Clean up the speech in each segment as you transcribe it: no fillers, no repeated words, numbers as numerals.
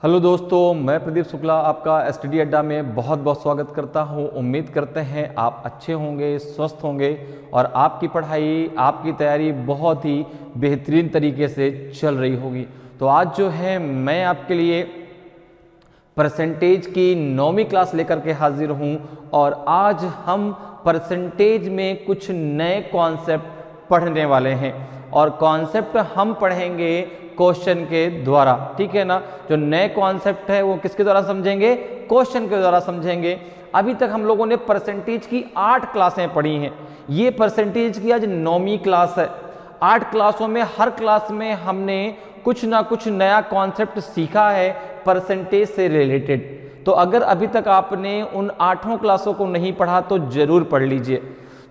Hello दोस्तों, मैं प्रदीप शुक्ला आपका एसटीडी अड्डा में बहुत बहुत स्वागत करता हूं। उम्मीद करते हैं आप अच्छे होंगे, स्वस्थ होंगे और आपकी पढ़ाई, आपकी तैयारी बहुत ही बेहतरीन तरीके से चल रही होगी। तो आज जो है मैं आपके लिए परसेंटेज की 9वीं क्लास लेकर के हाजिर हूं और आज हम परसेंटेज में कुछ नए कॉन्सेप्ट पढ़ने वाले हैं और कॉन्सेप्ट हम पढ़ेंगे क्वेश्चन के द्वारा। ठीक है ना। जो नए कॉन्सेप्ट है वो किसके द्वारा समझेंगे? क्वेश्चन के द्वारा समझेंगे। अभी तक हम लोगों ने परसेंटेज की 8 क्लासें पढ़ी हैं। ये परसेंटेज की आज 9वीं क्लास है। 8 क्लासों में हर क्लास में हमने कुछ ना कुछ नया कॉन्सेप्ट सीखा है परसेंटेज से रिलेटेड। तो अगर अभी तक आपने उन 8 क्लासों को नहीं पढ़ा तो जरूर पढ़ लीजिए।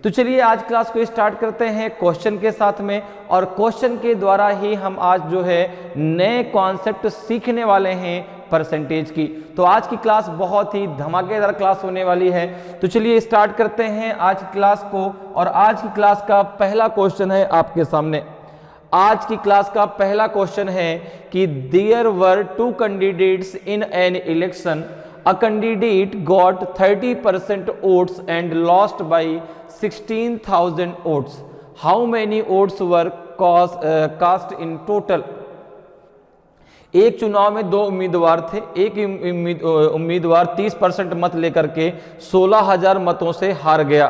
तो चलिए आज क्लास को स्टार्ट करते हैं क्वेश्चन के साथ में और क्वेश्चन के द्वारा ही हम आज जो है नए कॉन्सेप्ट सीखने वाले हैं परसेंटेज की। तो आज की क्लास बहुत ही धमाकेदार क्लास होने वाली है। तो चलिए स्टार्ट करते हैं आज की क्लास को और आज की क्लास का पहला क्वेश्चन है आपके सामने। आज की क्लास का पहला क्वेश्चन है कि there were 2 candidates in an election. A candidate got 30% votes and lost by 16,000 votes. How many votes were cast in total? एक चुनाव में 2 उम्मीदवार थे। एक उम्मीदवार 30% मत लेकर के 16,000 मतों से हार गया।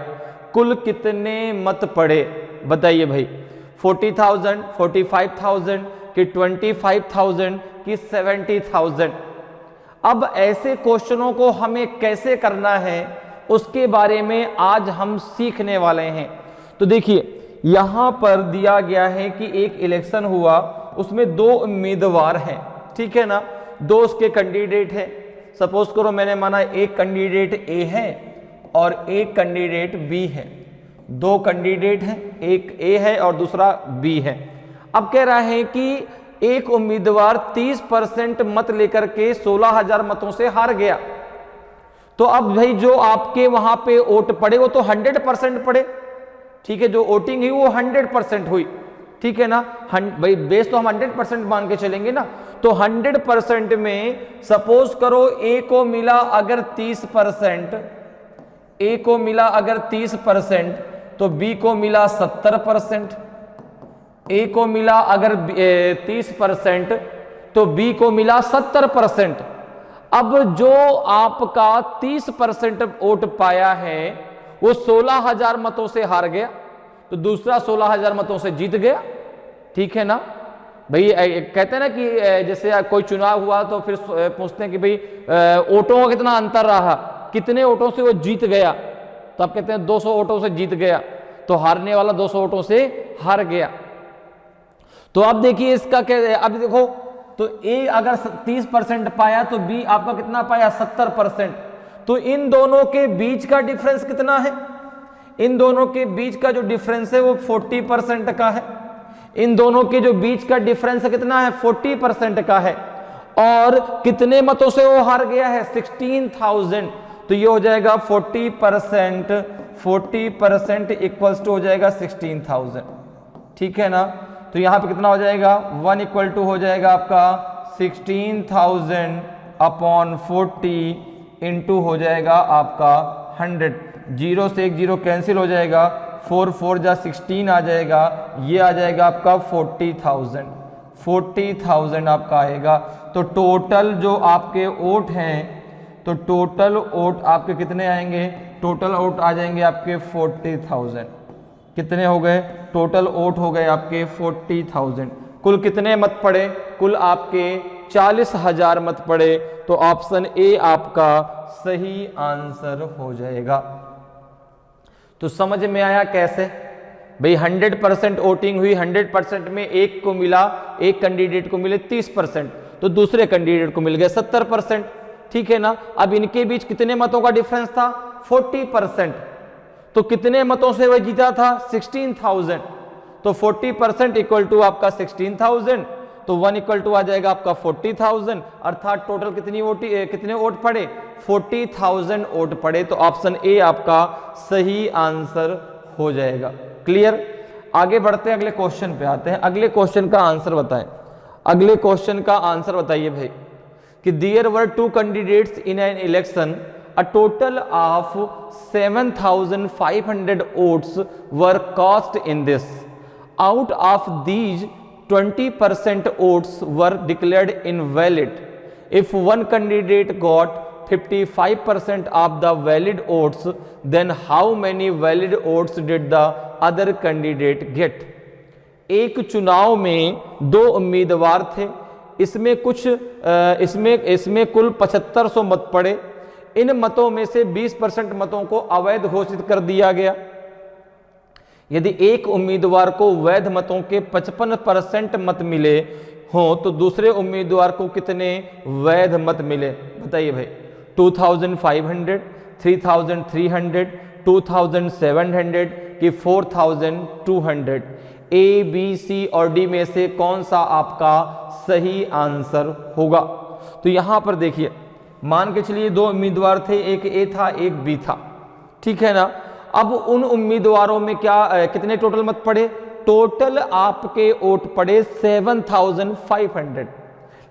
कुल कितने मत पड़े बताइए भाई। 40,000, 45,000 कि 25,000 कि 70,000। अब ऐसे क्वेश्चनों को हमें कैसे करना है उसके बारे में आज हम सीखने वाले हैं। तो देखिए यहां पर दिया गया है कि एक इलेक्शन हुआ, उसमें 2 उम्मीदवार हैं। ठीक है ना। 2 उसके कैंडिडेट हैं। सपोज करो मैंने माना एक कैंडिडेट ए है और एक कैंडिडेट बी है। 2 कैंडिडेट हैं, एक ए है और दूसरा बी है। अब कह रहा है कि एक उम्मीदवार 30% मत लेकर के 16,000 मतों से हार गया। तो अब भाई जो आपके वहां पे वोट पड़े वो तो 100% पड़े। ठीक है, जो वोटिंग हुई वो 100% हुई। ठीक है ना। भाई बेस तो हम 100% मान के चलेंगे ना। तो 100% में सपोज करो ए को मिला अगर 30%, ए को मिला अगर 30% तो बी को मिला 70%। ए को मिला अगर 30% तो बी को मिला 70%। अब जो आपका 30% वोट पाया है वो 16,000 मतों से हार गया, तो दूसरा 16,000 मतों से जीत गया। ठीक है ना भाई। कहते हैं ना कि जैसे कोई चुनाव हुआ तो फिर पूछते हैं कि भाई वोटों का कितना अंतर रहा, कितने वोटों से वो जीत गया। तो आप कहते हैं 200 वोटों से जीत गया, तो हारने वाला 200 वोटों से हार गया। तो अब देखिए इसका क्या, अब देखो तो ए अगर 30% पाया तो बी आपका कितना पाया 70%। तो इन दोनों के बीच का डिफरेंस कितना है? इन दोनों के बीच का जो डिफरेंस है वो 40% का है। इन दोनों के जो बीच का डिफरेंस कितना है? 40% का है। और कितने मतों से वो हार गया है? 16,000। तो ये हो जाएगा 40% इक्वल्स टू हो जाएगा 16,000। ठीक है ना। तो यहां पे कितना हो जाएगा? 1 इक्वल टू हो जाएगा आपका 16,000 अपॉन 40 इंटू हो जाएगा आपका 100। 0 से 1 0 कैंसिल हो जाएगा, 4 4 जा 16 आ जाएगा। ये आ जाएगा आपका 40,000 आपका आएगा। तो टोटल जो आपके वोट हैं, तो टोटल वोट आपके कितने आएंगे? टोटल वोट आ जाएंगे आपके 40,000। कितने हो गए? टोटल वोट हो गए आपके 40,000। कुल कितने मत पड़े? कुल आपके 40,000 मत पड़े। तो ऑप्शन ए आपका सही आंसर हो जाएगा। तो समझ में आया कैसे भाई? 100% वोटिंग हुई, 100% में एक को मिला, एक कैंडिडेट को मिले 30%, तो दूसरे कैंडिडेट को मिल गए 70%। ठीक है ना। अब इनके बीच कितने मतों का डिफरेंस था? 40%। तो कितने मतों से वह जीता था? 16,000। तो 40% इक्वल टू आपका 16,000। तो 1 इक्वल टू आ जाएगा आपका 40,000। अर्थात टोटल कितने वोट पड़े? 40,000 वोट पड़े। तो ऑप्शन ए आपका सही आंसर हो जाएगा। क्लियर। आगे बढ़ते हैं, अगले क्वेश्चन पे आते हैं। अगले क्वेश्चन का आंसर बताएं। अगले क्वेश्चन का आंसर बताइए भाई। कि there were 2 candidates in an election, a total of 7,500 votes were cast in this, out of these 20% votes were declared invalid. If one candidate got 55% of the valid votes, then how many valid votes did the other candidate get? एक चुनाव में 2 उम्मीदवार थे, इसमें इसमें कुल 7500 मत पड़े। इन मतों में से 20% मतों को अवैध घोषित कर दिया गया। यदि एक उम्मीदवार को वैध मतों के 55% मत मिले हों तो दूसरे उम्मीदवार को कितने वैध मत मिले? बताइए भाई। 2500, 3300, 2700 कि 4200? ए, बी, सी और डी में से कौन सा आपका सही आंसर होगा? तो यहां पर देखिए, मान के चलिए 2 उम्मीदवार थे, एक ए था एक बी था, ठीक है ना। अब उन उम्मीदवारों में कितने टोटल मत पड़े? टोटल आपके वोट पड़े 7,500,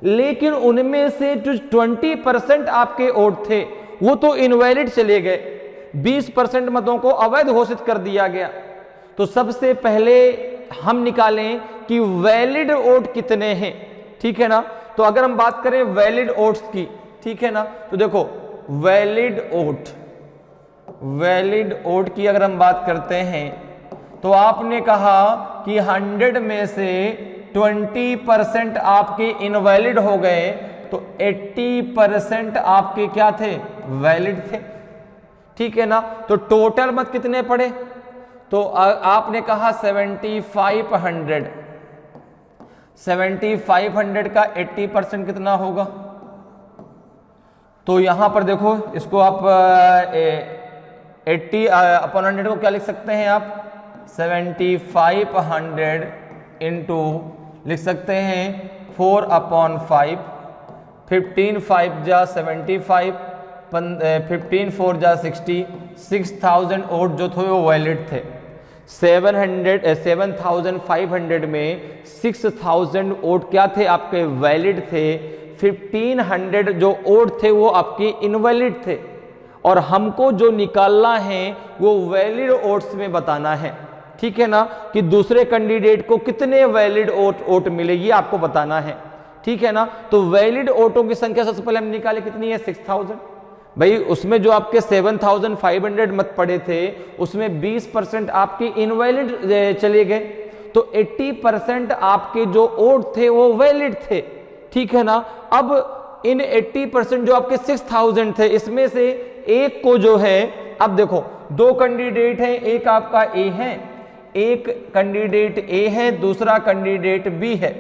लेकिन उनमें से जो 20% आपके वोट थे वो तो इनवैलिड चले गए, 20% मतों को अवैध घोषित कर दिया गया। तो सबसे पहले हम निकालें कि वैलिड वोट कितने हैं, ठीक है ना। तो अगर हम बात करें वैलिड वोट्स की, ठीक है ना, तो देखो वैलिड वोट की अगर हम बात करते हैं तो आपने कहा कि 100 में से 20% आपके इनवैलिड हो गए, तो 80% आपके क्या थे? वैलिड थे, ठीक है ना। तो टोटल मत कितने पड़े? तो आपने कहा 7500 का 80% कितना होगा? तो यहां पर देखो, इसको आप 80/100 को क्या लिख सकते हैं आप? 7500 इंटू लिख सकते हैं 4/5, 15 5 जा 75, 15 4 जा 60, 6000 वोट जो थे वो वैलिड थे। 7,500 में 6000 वोट क्या थे? आपके वैलिड थे। 1500 जो वोट थे वो आपके इनवैलिड थे, और हमको जो निकालना है वो वैलिड वोट्स में बताना है, ठीक है ना, कि दूसरे कैंडिडेट को कितने वैलिड वोट मिले ये आपको बताना है, ठीक है ना। तो वैलिड वोटों की संख्या सबसे पहले हम निकाले, कितनी है? 6000। भाई उसमें जो आपके 7,500 मत पड़े थे उसमें 20% आपके इनवैलिड चले गए, तो 80% आपके जो वोट थे वो वैलिड थे, ठीक है ना। अब इन 80% जो आपके 6000 थे इसमें से एक को जो है, अब देखो 2 कैंडिडेट हैं, एक आपका ए है, एक कैंडिडेट ए है, दूसरा कैंडिडेट बी है,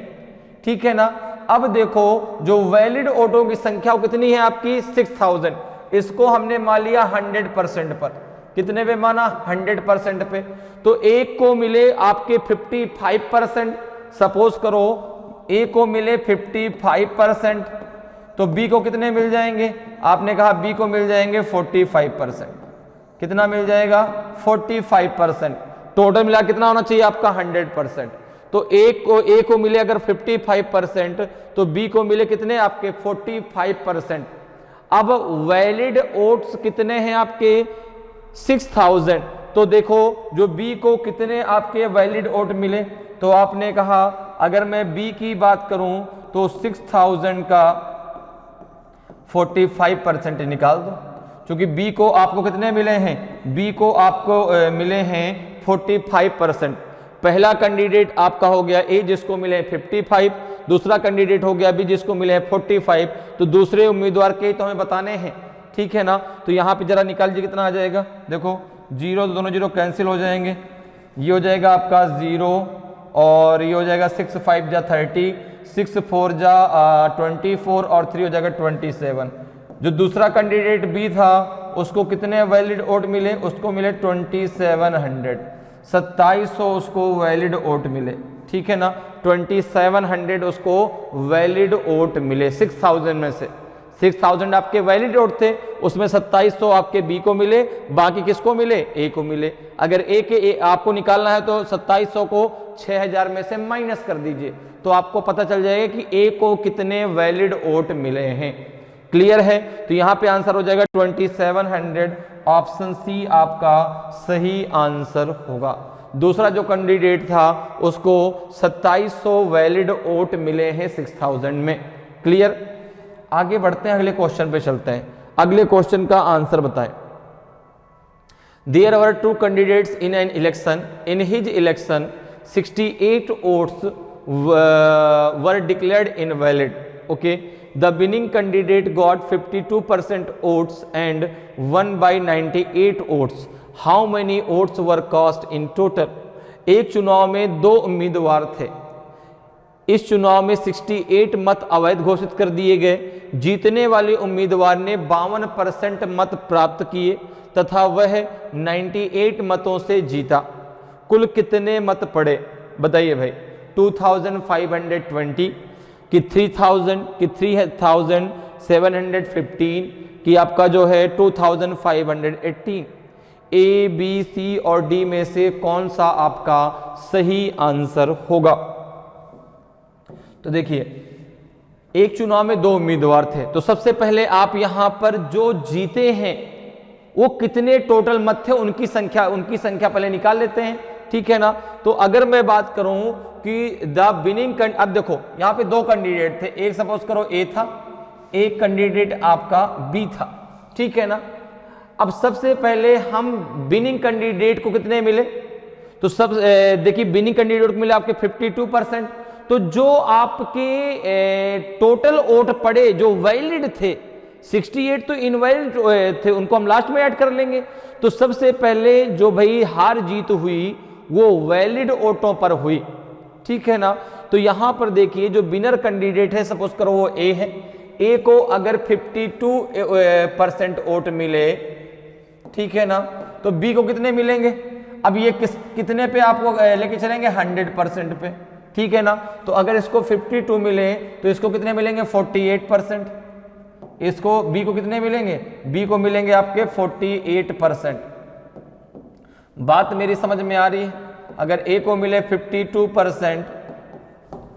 ठीक है ना। अब देखो जो वैलिड वोटों की संख्या कितनी है आपकी? 6000। इसको हमने मान लिया 100% पर। कितने पे माना? 100% पे। तो एक को मिले आपके 55%, सपोज करो ए को मिले 55%, तो बी को कितने मिल जाएंगे? आपने कहा बी को मिल जाएंगे 45%। कितना मिल जाएगा? 45%। टोटल मिला कितना होना चाहिए आपका? 100%। तो ए को मिले अगर 55%, तो बी को मिले कितने? आपके 45%। अब वैलिड वोट्स कितने हैं आपके? 6000। तो देखो जो बी को कितने आपके वैलिड वोट मिले, तो आपने कहा अगर मैं बी की बात करूं तो 6000 का 45% निकाल दो, क्योंकि बी को आपको कितने मिले हैं? बी को आपको मिले हैं 45%। पहला कैंडिडेट आपका हो गया ए जिसको मिले हैं 55, दूसरा कैंडिडेट हो गया बी जिसको मिले हैं 45। तो दूसरे उम्मीदवार के तो हमें बताने हैं, ठीक है ना। तो यहाँ पे जरा निकाल लीजिए कितना आ जाएगा। देखो जीरो, दोनों जीरो कैंसिल हो जाएंगे, ये हो जाएगा आपका 0 और ये हो जाएगा 6 5 जा 30, 6 4 जा 24 और 3 हो जाएगा 27। जो दूसरा कैंडिडेट बी था उसको कितने वैलिड वोट मिले? उसको मिले 2700, 2700 उसको वैलिड वोट मिले, ठीक है ना। 2700 उसको वैलिड वोट मिले 6000 में से। 6000 आपके वैलिड वोट थे, उसमें 2700 आपके बी को मिले, बाकी किसको मिले, ए को मिले। अगर ए के आपको निकालना है तो 2700 को 6000 में से माइनस कर दीजिए, तो आपको पता चल जाएगा कि ए को कितने वैलिड वोट मिले हैं। क्लियर है? तो यहां पे आंसर हो जाएगा 2700, ऑप्शन सी आपका सही आंसर होगा। दूसरा जो कैंडिडेट था उसको 2700 वैलिड वोट मिले हैं 6000 में। क्लियर? आगे बढ़ते हैं, अगले क्वेश्चन पे चलते हैं। अगले क्वेश्चन का आंसर बताएं। There were 2 candidates in an election, in his election 68 votes were declared invalid. Okay, the winning candidate got 52% votes and won by 98 votes. How many votes were cast in total? एक चुनाव में 2 उम्मीदवार थे, इस चुनाव में 68 मत अवैध घोषित कर दिए गए। जीतने वाले उम्मीदवार ने 52% मत प्राप्त किए तथा वह 98 मतों से जीता। कुल कितने मत पड़े बताइए भाई? 2520 कि 3000 कि 3715 कि आपका जो है 2518। ए, बी, सी और डी में से कौन सा आपका सही आंसर होगा? तो देखिए, एक चुनाव में 2 उम्मीदवार थे, तो सबसे पहले आप यहां पर जो जीते हैं वो कितने टोटल मत थे उनकी संख्या पहले निकाल लेते हैं। ठीक है ना? तो अगर मैं बात करूं कि द विनिंग, अब देखो यहां पे 2 कैंडिडेट थे, एक सपोज करो ए था, एक कैंडिडेट आपका बी था। ठीक है ना? अब सबसे पहले हम विनिंग कैंडिडेट को कितने मिले, तो सब देखिए विनिंग कैंडिडेट को मिले आपके 52%। तो जो आपके टोटल वोट पड़े जो वैलिड थे, 68 तो इनवैलिड थे, उनको हम लास्ट में ऐड कर लेंगे। तो सबसे पहले जो भाई हार जीत हुई वो वैलिड वोटों पर हुई। ठीक है ना? तो यहां पर देखिए जो विनर कैंडिडेट है, सपोज करो वो ए है, ए को अगर 52% वोट मिले, ठीक है ना, तो बी को कितने मिलेंगे? अब ये कितने पे आपको लेके चलेंगे? 100% पे। ठीक है ना? तो अगर इसको 52 मिले तो इसको कितने मिलेंगे? 48%। इसको बी को कितने मिलेंगे? बी को मिलेंगे आपके 48%। बात मेरी समझ में आ रही है? अगर ए को मिले 52%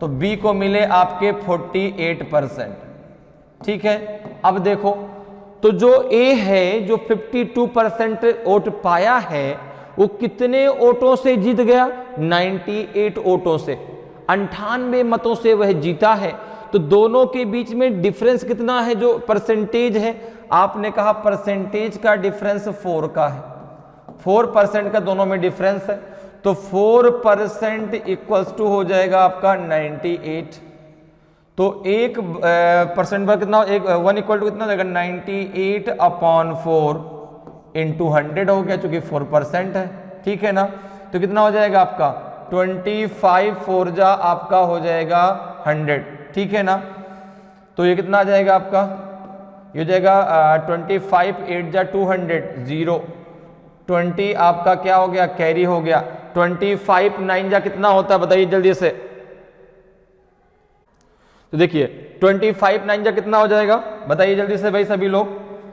तो बी को मिले आपके 48%। ठीक है? अब देखो, तो जो ए है जो 52% वोट पाया है वो कितने वोटों से जीत गया? 98 वोटों से, 98 मतों से वह जीता है। तो दोनों के बीच में डिफरेंस कितना है? जो परसेंटेज है, आपने कहा परसेंटेज का डिफरेंस 4 का है, 4% का दोनों में डिफरेंस है। तो 4% इक्वल्स टू हो जाएगा आपका 98। तो 1% पर कितना, 1 इक्वल टू कितना हो जाएगा? 98/4 इंटू 100 हो गया, चूंकि 4% है। ठीक है ना? तो कितना हो जाएगा आपका? 25 4 जा आपका हो जाएगा 100। ठीक है ना? तो ये कितना आ जाएगा आपका? ये हो जाएगा 25 8 जा 200 0, 20 आपका क्या हो गया? कैरी हो गया। 25 9 जा कितना होता है बताइए जल्दी से? तो देखिए 25 9 जा कितना हो जाएगा बताइए जल्दी से भाई सभी लोग?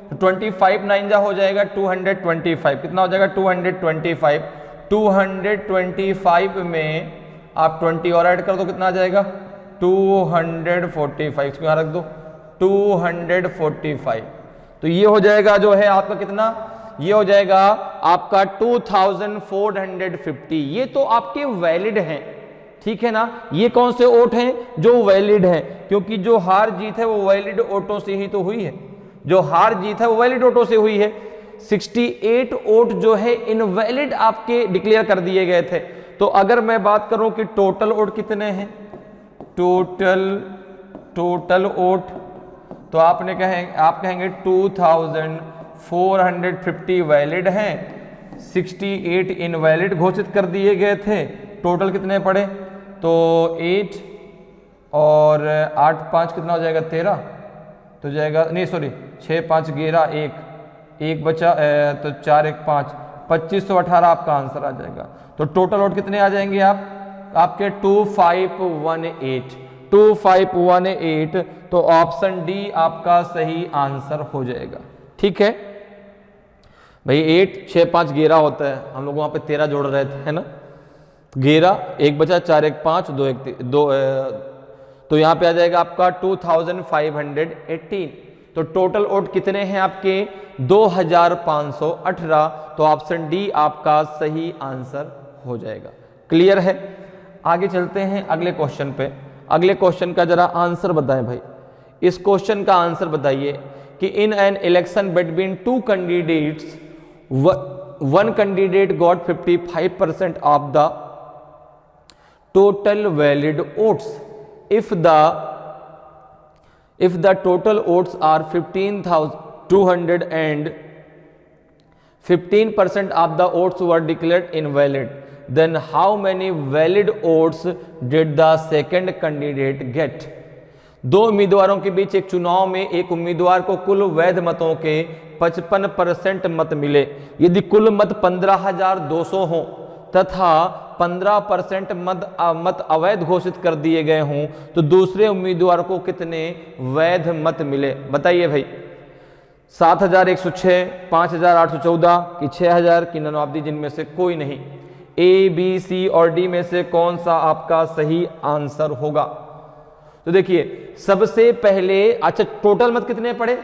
तो 25 9 जा हो जाएगा 225। कितना हो जाएगा? 225। 225 में आप 20 और ऐड कर दो, कितना आ जाएगा? 245। इसको यहाँ रख दो 245। तो ये हो जाएगा जो है आपका कितना? ये हो जाएगा आपका 2450। ये तो आपके वैलिड हैं। ठीक है ना? ये कौन से वोट हैं? जो वैलिड हैं, क्योंकि जो हार जीत है वो वैलिड वोटों से ही तो हुई है। जो हार जीत है वो वैलिड वोटों से हुई है। 68 वोट जो है इनवैलिड आपके डिक्लेयर कर दिए गए थे। तो अगर मैं बात करूं कि टोटल वोट कितने हैं, टोटल वोट, तो आप कहेंगे 2450 वैलिड हैं, 68 इनवैलिड घोषित कर दिए गए थे। टोटल कितने पड़े? तो 8 और 8 5 कितना हो जाएगा? 13। तो जाएगा, नहीं सॉरी, 6 5 11 1 बचा, तो 4 1 5 2518 आपका आंसर आ जाएगा। तो टोटल वोट कितने आ जाएंगे आपके? 2518। 2518, तो ऑप्शन डी आपका सही आंसर हो जाएगा। ठीक है भाई, 8 6 5 11 होता है, हम लोग वहां पे 13 जोड़ रहे थे, है ना। 11 1 बचा, 4 1 5 2 1 2, तो यहां पे आ जाएगा आपका 2518। तो टोटल वोट कितने हैं आपके 2518, तो ऑप्शन डी आपका सही आंसर हो जाएगा। क्लियर है। आगे चलते हैं अगले क्वेश्चन पे। अगले क्वेश्चन का जरा आंसर बताएं भाई। इस क्वेश्चन का आंसर बताइए कि इन an election between two candidates one candidate got 55% of the total valid votes. If the total votes are 15,200 and 15% of the votes were declared invalid, then how many valid votes did the second candidate get? दो उम्मीदवारों के बीच एक चुनाव में एक उम्मीदवार को कुल वैध मतों के 55% मत मिले। यदि कुल मत 15,200 हो तथा 15% मत अवैध घोषित कर दिए गए हों, तो दूसरे उम्मीदवार को कितने वैध मत मिले? बताइए भाई। 7,106, 5,814 कि 6,000 की नन ऑफ दी, जिनमें से कोई नहीं। ए, बी, सी और डी में से कौन सा आपका सही आंसर होगा? तो देखिए, सबसे पहले अच्छा टोटल मत कितने पड़े?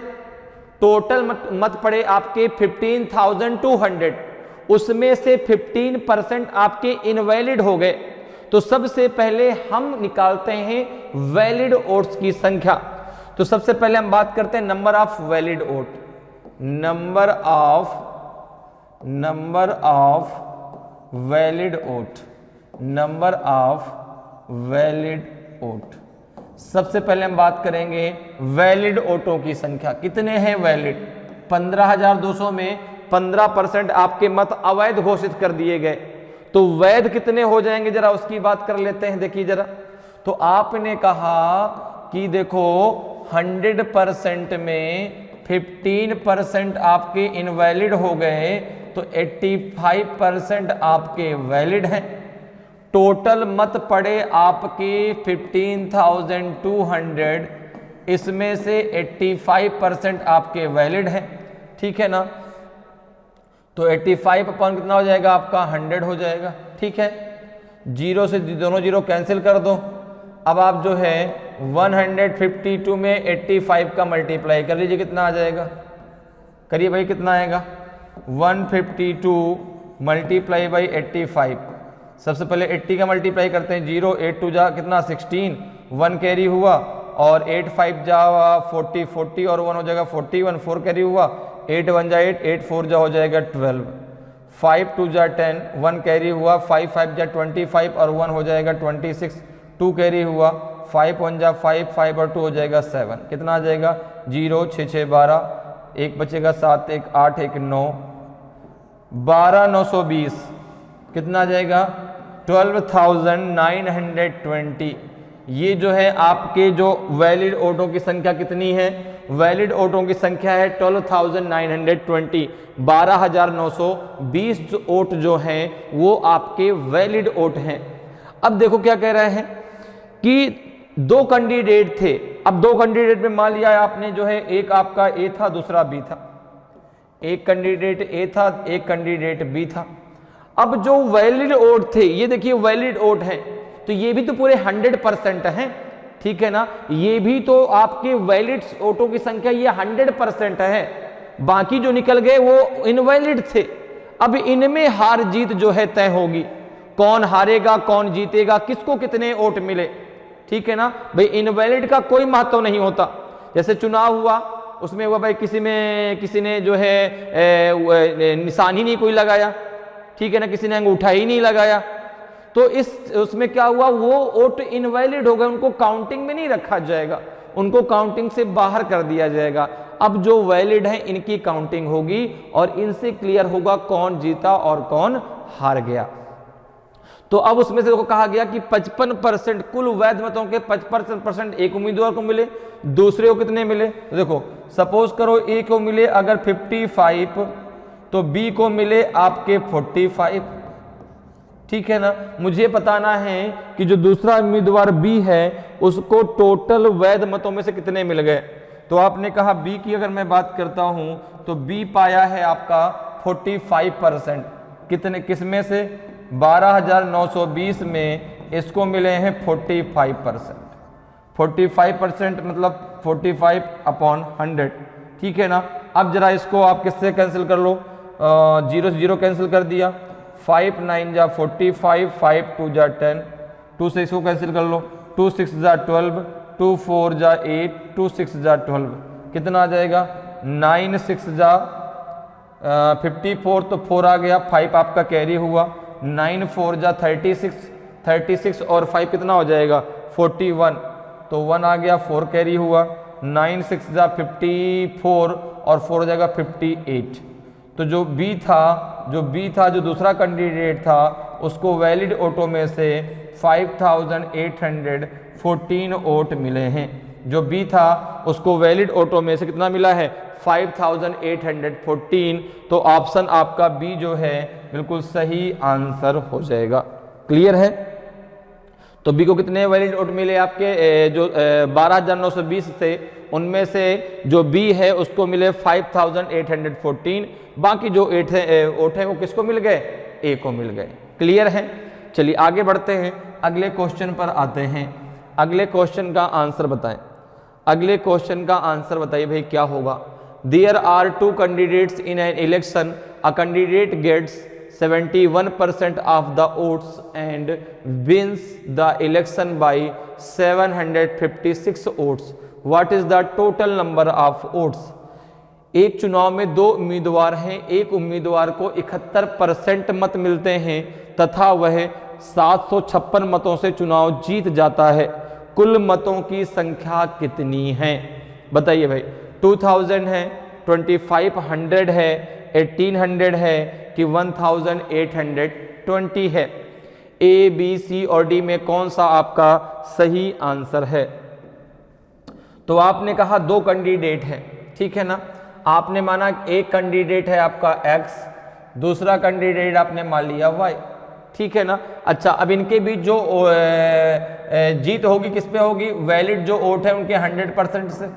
टोटल मत पड़े आपके 15,200, उसमें से 15% आपके इनवैलिड हो गए। तो सबसे पहले हम निकालते हैं वैलिड वोट्स की संख्या। तो सबसे पहले हम बात करते हैं number of valid vote. Number of valid vote, number of valid vote. सबसे पहले हम बात करेंगे वैलिड वोटों की संख्या। कितने हैं वैलिड? 15,200 में 15% आपके मत अवैध घोषित कर दिए गए, तो वैध कितने हो जाएंगे जरा उसकी बात कर लेते हैं। देखिए जरा, तो आपने कहा कि देखो 100% में 15% आपके इनवैलिड हो गए, तो 85% आपके वैलिड हैं। टोटल मत पड़े आपके 15,200, इसमें से 85% आपके वैलिड हैं। ठीक है ना। तो 85 अपॉन कितना हो जाएगा आपका 100 हो जाएगा। ठीक है, जीरो से दोनों जीरो कैंसिल कर दो। अब आप जो है 152 में 85 का मल्टीप्लाई कर लीजिए, कितना आ जाएगा? करिए भाई, कितना आएगा? 152 मल्टीप्लाई बाई 85। सबसे पहले 80 का मल्टीप्लाई करते हैं। 0 8 2 जा कितना 16, 1 कैरी हुआ, और 8 5 जा 40, 40 और 1 हो जाएगा 41, 4 कैरी हुआ, 8 1 जा 8, 8 4 जा हो जाएगा 12, 5 2 जा 10, 1 कैरी हुआ, 5 5 जा 25 और 1 हो जाएगा 26, 2 कैरी हुआ, 5 1 जा 5, 5 और 2 हो जाएगा 7। कितना आ जाएगा? 0 6 6 12, 1 बचेगा 7 1 8 1 9, 12 920, कितना आ जाएगा? 12,920। ये जो है आपके जो वैलिड वोटों की संख्या कितनी है? वैलिड वोटों की संख्या है 12,920। 12,920 वोट जो हैं वो आपके वैलिड वोट हैं। अब देखो क्या कह रहे हैं कि दो कैंडिडेट थे। अब दो कैंडिडेट में मान लिया आपने जो है, एक आपका ए था, दूसरा बी था। एक कैंडिडेट ए था, एक कैंडिडेट बी था। अब जो वैलिड वोट थे, ये देखिए वैलिड वोट है, तो ये भी तो पूरे 100% हैं। ठीक है ना। ये भी तो आपके वैलिड वोटों की संख्या ये 100% है। बाकी जो निकल गए वो इनवैलिड थे। अब इनमें हार जीत जो है तय होगी, कौन हारेगा कौन जीतेगा, किसको कितने वोट मिले। ठीक है ना भाई। इनवैलिड का कोई महत्व नहीं होता। जैसे चुनाव हुआ, उसमें हुआ भाई किसी ने जो है निशान ही नहीं कोई लगाया। ठीक है ना, किसी ने अंगूठा ही नहीं लगाया, तो उसमें क्या हुआ, वो वोट इनवैलिड हो गए, उनको काउंटिंग में नहीं रखा जाएगा, उनको काउंटिंग से बाहर कर दिया जाएगा। अब जो वैलिड हैं इनकी काउंटिंग होगी और इनसे क्लियर होगा कौन जीता और कौन हार गया। तो अब उसमें से कहा गया कि 55% कुल वैध मतों के 55% एक उम्मीदवार को मिले, दूसरे को कितने मिले? तो देखो सपोज करो ए को मिले अगर 55, तो बी को मिले आपके 45, ठीक है ना। मुझे बताना है कि जो दूसरा उम्मीदवार बी है उसको टोटल वैध मतों में से कितने मिल गए। तो आपने कहा बी की अगर मैं बात करता हूं तो बी पाया है आपका 45%। कितने, किसमें से? 12,920 में इसको मिले हैं 45%। 45% मतलब 45/100, ठीक है ना। अब जरा इसको आप किससे कैंसिल कर लो, 0 से 0 कैंसिल कर दिया, 5 9 जा 45, 5 2 जा 10, 2 से इसको कैंसिल कर लो, 2 6 जा 12, 2 4 जा 8, 2 6 जा 12, कितना आ जाएगा? 9 6 जा 54, तो 4 आ गया, 5 आपका कैरी हुआ, 9 4 जा 36, 36 और 5 कितना हो जाएगा? 41, तो 1 आ गया, 4 कैरी हुआ, 9 6 जा 54 और 4 हो जाएगा 58। तो जो बी था जो दूसरा कैंडिडेट था उसको वैलिड वोटों में से 5,814 वोट मिले हैं। जो बी था उसको वैलिड वोटों में से कितना मिला है? 5,814। तो ऑप्शन आपका बी जो है बिल्कुल सही आंसर हो जाएगा। क्लियर है? तो बी को कितने वैलिड वोट मिले आपके? जो 12,920 थे उनमें से जो बी है उसको मिले 5,814। बाकी जो 8 वोट है वो किसको मिल गए? ए को मिल गए। क्लियर है? चलिए आगे बढ़ते हैं, अगले क्वेश्चन पर आते हैं। अगले क्वेश्चन का आंसर बताएं। अगले क्वेश्चन का आंसर बताइए भाई क्या होगा। There are 2 candidates in an election, a candidate gets 71% of the votes and wins the election by 756 votes. What is the total number of votes? एक चुनाव में 2 उम्मीदवार हैं, एक उम्मीदवार को 71% मत मिलते हैं तथा वह 756 मतों से चुनाव जीत जाता है। कुल मतों की संख्या कितनी है? बताइए भाई। 2000 है, 2500 है, 1800 है कि 1820 है? ए, बी, सी और डी में कौन सा आपका सही आंसर है? तो आपने कहा 2 कैंडिडेट है, ठीक है ना। आपने माना एक कैंडिडेट है आपका एक्स, दूसरा कैंडिडेट आपने मान लिया वाई, ठीक है ना। अच्छा, अब इनके बीच जो जीत होगी किस पे होगी? वैलिड जो वोट है उनके 100% से,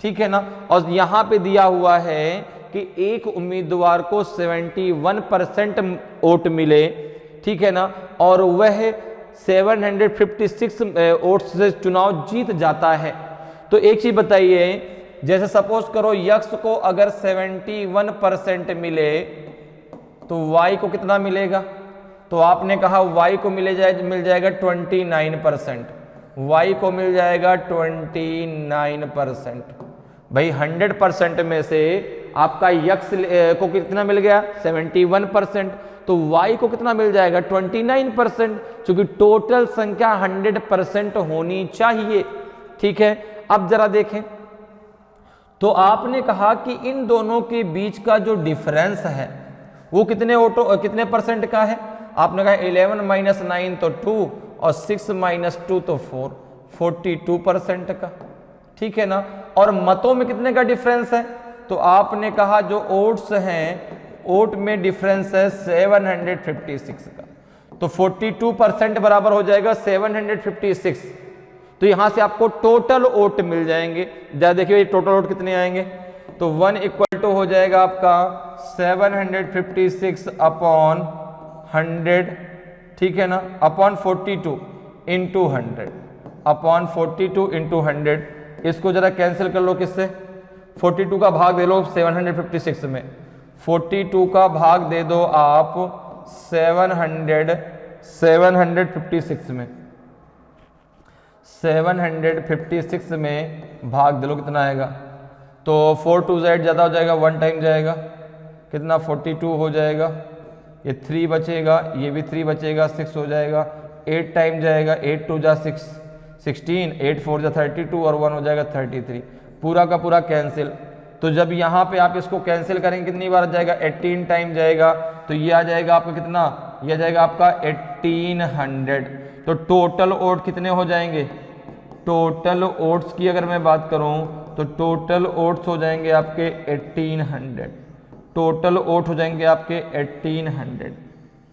ठीक है ना। और यहां पे दिया हुआ है कि एक उम्मीदवार को 71% वोट मिले, ठीक है ना, और वह 756 वोट से चुनाव जीत जाता है। तो एक चीज बताइए, जैसे सपोज करो यक्स को अगर 71% मिले तो वाई को कितना मिलेगा? तो आपने कहा वाई को मिल जाएगा 29%, वाई को मिल जाएगा 29%। भाई 100% में से आपका यक्स को कितना मिल गया? 71%। तो वाई को कितना मिल जाएगा? 29%, क्योंकि टोटल संख्या 100% होनी चाहिए, ठीक है। अब जरा देखें, तो आपने कहा कि इन दोनों के बीच का जो डिफरेंस है वो कितने परसेंट का है? आपने कहा 11 - 9 तो 2 और 6 - 2 तो 4, 42% का, ठीक है ना। और मतों में कितने का डिफरेंस है? तो आपने कहा जो वोट्स हैं, वोट में डिफरेंस है 756 का, तो 42% बराबर हो जाएगा 756। तो यहां से आपको टोटल वोट मिल जाएंगे। जरा देखिए टोटल वोट कितने आएंगे। तो 1 = हो जाएगा आपका 756 अपॉन 100, ठीक है ना, अपॉन 42 इंटू 100, अपॉन 42 इंटू 100। इसको जरा कैंसिल कर लो किससे? 42 का भाग दे लो 756 में, 42 का भाग दे दो आप 756 में, 756 में भाग दे लो, कितना आएगा? तो 4 2 Z ज़्यादा हो जाएगा, 1 टाइम जाएगा, कितना? 42 हो जाएगा। ये 3 बचेगा, ये भी 3 बचेगा, 6 हो जाएगा, 8 टाइम जाएगा, 8 2 जा 6 16, 8 4 जा 32 और 1 हो जाएगा 33। पूरा का पूरा कैंसिल। तो जब यहाँ पे आप इसको कैंसिल करेंगे कितनी बार जाएगा? 18 टाइम जाएगा। तो ये आ जाएगा आपका कितना? ये आ जाएगा आपका 1800। तो टोटल वोट कितने हो जाएंगे? टोटल वोट्स की अगर मैं बात करूं तो टोटल वोट्स हो जाएंगे आपके 1800, टोटल वोट हो जाएंगे आपके 1800।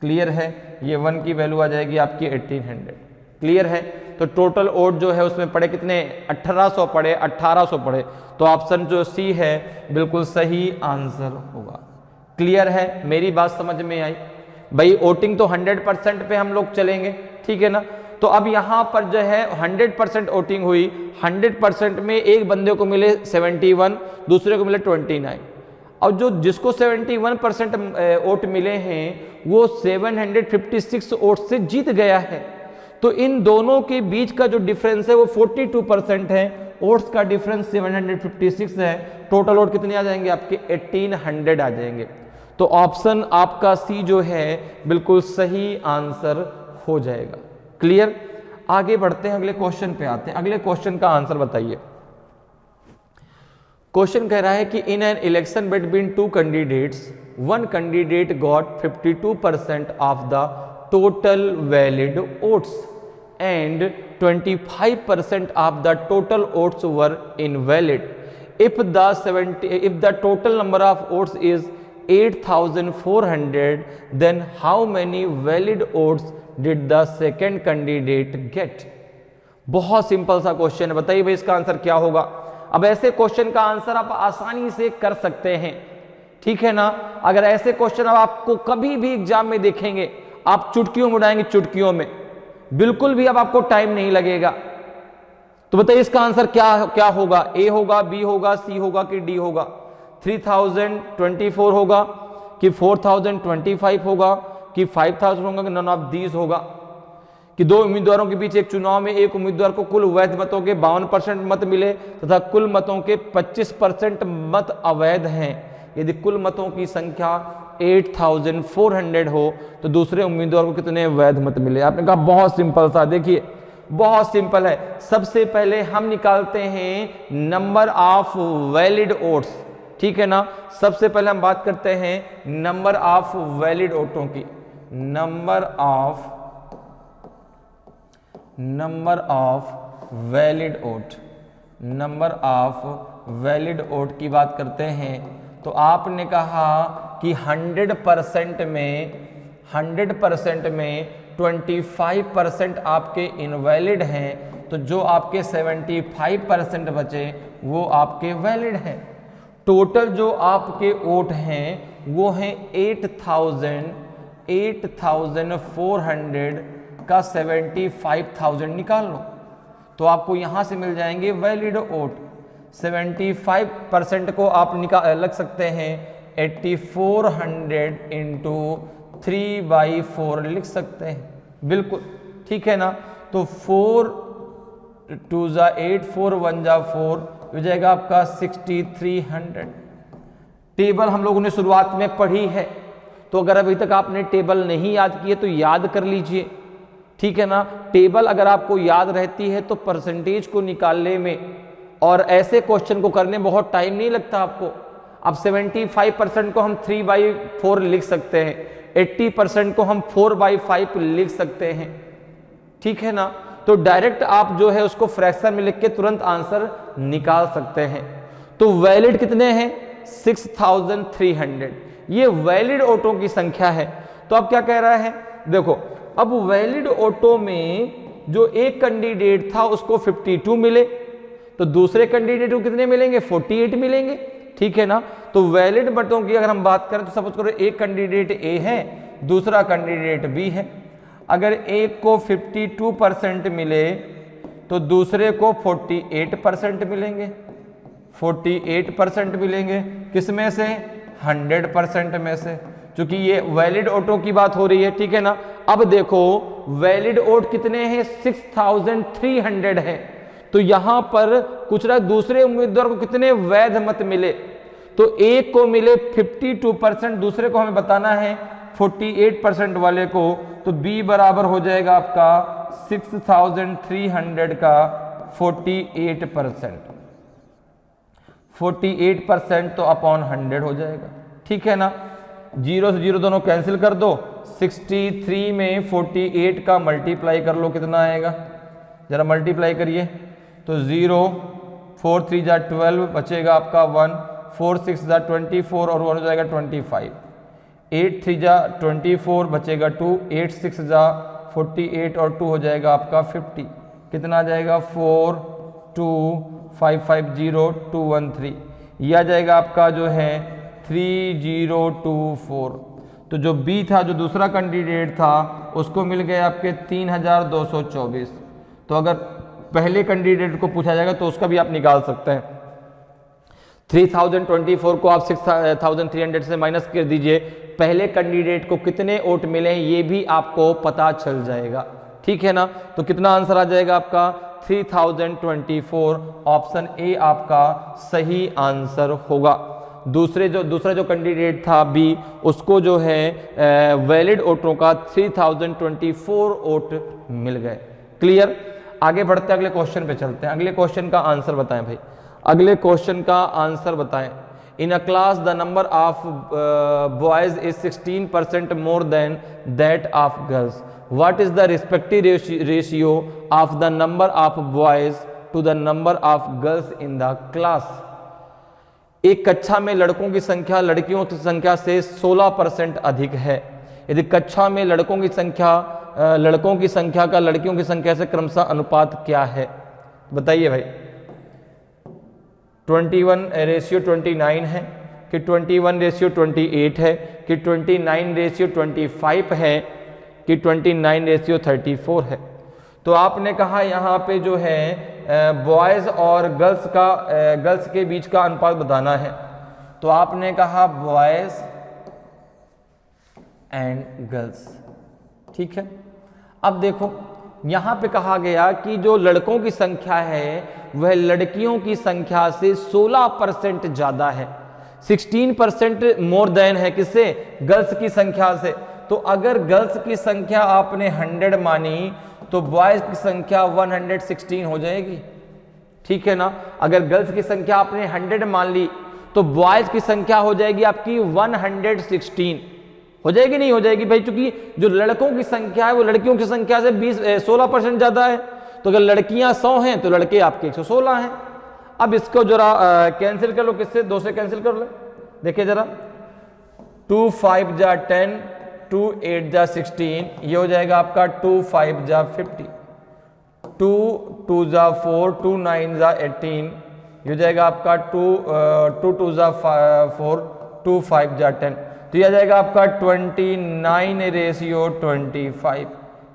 क्लियर है, ये 1 की वैल्यू आ जाएगी आपकी 1800। क्लियर है, तो टोटल ओट जो है उसमें पड़े कितने, 1800 पड़े, 1800 पड़े, तो ऑप्शन जो सी है बिल्कुल सही आंसर होगा। क्लियर है, मेरी बात समझ में आई भाई। वोटिंग तो 100% पे हम लोग चलेंगे, ठीक है ना। तो अब यहाँ पर जो है 100% वोटिंग हुई, 100% में एक बंदे को मिले 71, दूसरे को मिले 29, और जो जिसको 71% वोट मिले हैं वो 756 वोट से जीत गया है। तो इन दोनों के बीच का जो डिफरेंस है वो 42% है, वोट्स का डिफरेंस 756 है, टोटल वोट कितने आ जाएंगे आपके 1800 आ जाएंगे। तो ऑप्शन आपका सी जो है बिल्कुल सही आंसर हो जाएगा। क्लियर, आगे बढ़ते हैं, अगले क्वेश्चन पे आते हैं। अगले क्वेश्चन का आंसर बताइए। क्वेश्चन कह रहा है कि इन an election between two candidates, one candidate got 52% of the total valid votes and 25% of the total votes were invalid. if the total number of votes is 8400, then how many valid votes did the second candidate get? बहुत simple सा question है, बताइए भाई इसका answer क्या होगा। अब ऐसे क्वेश्चन का आंसर आप आसानी से कर सकते हैं, ठीक है ना। अगर ऐसे क्वेश्चन अब आपको कभी भी एग्जाम में देखेंगे, आप चुटकियों में उड़ाएंगे, चुटकियों में, बिल्कुल भी अब आपको टाइम नहीं लगेगा। तो बताइए इसका आंसर क्या होगा, ए होगा, बी होगा, सी होगा कि डी होगा। 3024 होगा कि 4025 होगा कि 5000 होगा कि नन ऑफ दीज होगा। कि दो उम्मीदवारों के बीच एक चुनाव में एक उम्मीदवार को कुल वैध मतों के 52% मत मिले तथा कुल मतों के 25% मत अवैध हैं। यदि कुल मतों की संख्या 8400 हो तो दूसरे उम्मीदवार को कितने वैध मत मिले। आपने कहा बहुत सिंपल सा, देखिए बहुत सिंपल है। सबसे पहले हम निकालते हैं नंबर ऑफ वैलिड वोट्स, ठीक है ना। सबसे पहले हम बात करते हैं नंबर ऑफ वैलिड वोटों की। Number of valid vote, number of valid vote की बात करते हैं तो आपने कहा कि 100% में 25% आपके इनवैलिड हैं, तो जो आपके 75% बचे वो आपके वैलिड हैं। टोटल जो आपके वोट हैं वो हैं 8400 का 75,000 निकाल लो तो आपको यहां से मिल जाएंगे वैलिड वोट। 75% को आप लग सकते हैं 8400 इंटू 3/4 लिख सकते हैं, बिल्कुल ठीक है ना। तो 4 2 जा 8 4 1 जा 4 हो जाएगा आपका 6300। टेबल हम लोगों ने शुरुआत में पढ़ी है, तो अगर अभी तक आपने टेबल नहीं याद की है तो याद कर लीजिए, ठीक है ना। टेबल अगर आपको याद रहती है तो परसेंटेज को निकालने में और ऐसे क्वेश्चन को करने में बहुत टाइम नहीं लगता आपको। अब 75% को हम 3/4 लिख सकते हैं, 80% को हम 4/5 लिख सकते हैं, ठीक है ना। तो डायरेक्ट आप जो है उसको फ्रैक्शन में लिख के तुरंत आंसर निकाल सकते हैं। तो वैलिड कितने हैं 6300, ये वैलिड वोटों की संख्या है। तो अब क्या कह रहा है, देखो अब वैलिड वोटों में जो एक कैंडिडेट था उसको 52 मिले, तो दूसरे कैंडिडेट को कितने मिलेंगे 48 मिलेंगे, ठीक है ना। तो वैलिड वोटों की अगर हम बात करें तो सपोज करो एक कैंडिडेट ए है, दूसरा कैंडिडेट बी है। अगर एक को 52% मिले तो दूसरे को 48% मिलेंगे, 48% मिलेंगे किस में से 100% में से, क्योंकि ये वैलिड वोटों की बात हो रही है, ठीक है ना। अब देखो वैलिड वोट कितने हैं 6300 है, तो यहां पर कुछ ना दूसरे उम्मीदवार को कितने वैध मत मिले, तो एक को मिले 52%, दूसरे को हमें बताना है 48% वाले को, तो बी बराबर हो जाएगा आपका 6300 का 48%, 48% तो अपॉन 100 हो जाएगा, ठीक है ना। 0 से 0 दोनों कैंसिल कर दो, 63 में 48 का मल्टीप्लाई कर लो, कितना आएगा जरा मल्टीप्लाई करिए। तो 0 4 3 जा 12 बचेगा आपका 1, 4 6 जा 24 और 1 हो जाएगा 25। 8 3 जा 24 बचेगा 2, 8 6 जा 48 और 2 हो जाएगा आपका 50। कितना आ जाएगा 4 2 5 5 0 2 1 3। यह आ जाएगा आपका जो है 3024। तो जो बी था, जो दूसरा कैंडिडेट था, उसको मिल गए आपके 3224। तो अगर पहले कैंडिडेट को पूछा जाएगा तो उसका भी आप निकाल सकते हैं। 3024 को आप 6300 से माइनस कर दीजिए, पहले कैंडिडेट को कितने वोट मिले हैं ये भी आपको पता चल जाएगा। ठीक है ना। तो कितना आंसर आ जाएगा आपका 3024। ऑप्शन ए आपका सही आंसर होगा। दूसरा जो कैंडिडेट था बी, उसको जो है वैलिड वोटों का 3024 वोट मिल गए। क्लियर। आगे बढ़ते हैं, अगले क्वेश्चन पे चलते हैं। अगले क्वेश्चन का आंसर बताएं भाई, अगले क्वेश्चन का आंसर बताएं। In a class the number of boys is 16% more than that of girls. What is the respective ratio of the number of boys to the number of girls in the class. एक कक्षा में लड़कों की संख्या लड़कियों की संख्या से 16% अधिक है। यदि कक्षा में लड़कों की संख्या का लड़कियों की संख्या से क्रमशः अनुपात क्या है, बताइए भाई। 21:29 है कि 21:28 है कि 29:25 है कि 29:34 है। तो आपने कहा यहाँ पे जो है बॉयज़ और गर्ल्स के बीच का अनुपात बताना है। तो आपने कहा बॉयज़ एंड गर्ल्स। ठीक है। अब देखो यहाँ पे कहा गया कि जो लड़कों की संख्या है वह लड़कियों की संख्या से 16% ज़्यादा है। 16% मोर देन है किससे, गर्ल्स की संख्या से। तो अगर गर्ल्स की संख्या आपने 100 मानी तो बॉयज़ की संख्या 116 हो जाएगी। ठीक है ना। अगर गर्ल्स की संख्या आपने 100 मान ली तो बॉयज़ की संख्या हो जाएगी आपकी 116। हो जाएगी नहीं हो जाएगी भाई, क्योंकि जो लड़कों की संख्या है वो लड़कियों की संख्या से 16% ज़्यादा है। तो अगर लड़कियां 100 हैं तो लड़के आपके 116 हैं। अब इसको जरा कैंसिल कर लो, किससे, 2 से कैंसिल कर लो। देखिए जरा, 2 5 जा 10, 2 8 जा 16, ये हो जाएगा आपका 2 5 जा 50, 2 2 जा 4, 2 9 जा 18, ये हो जाएगा आपका 2 2 जा 4, 2 5 जा 10। तो यह आ जाएगा आपका 29:25।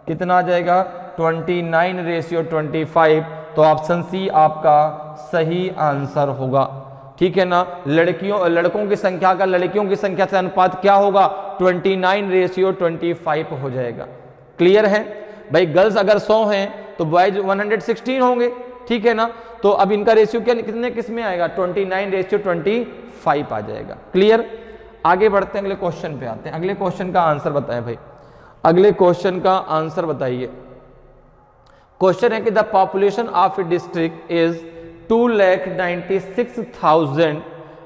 कितना आ जाएगा 29:25। तो ऑप्शन सी आपका सही आंसर होगा। ठीक है ना। लड़कों की संख्या का लड़कियों की संख्या से अनुपात क्या होगा, 29:25 हो जाएगा। क्लियर है भाई। गर्ल्स अगर 100 हैं तो बॉयज 116 होंगे। ठीक है ना। तो अब इनका रेशियो कितने किस में आएगा, 29:25 आ जाएगा। क्लियर। आगे बढ़ते हैं, अगले क्वेश्चन पे आते हैं। अगले क्वेश्चन का आंसर बताएं भाई, अगले क्वेश्चन का आंसर बताइए। क्वेश्चन है कि the population of a district is 2,96,000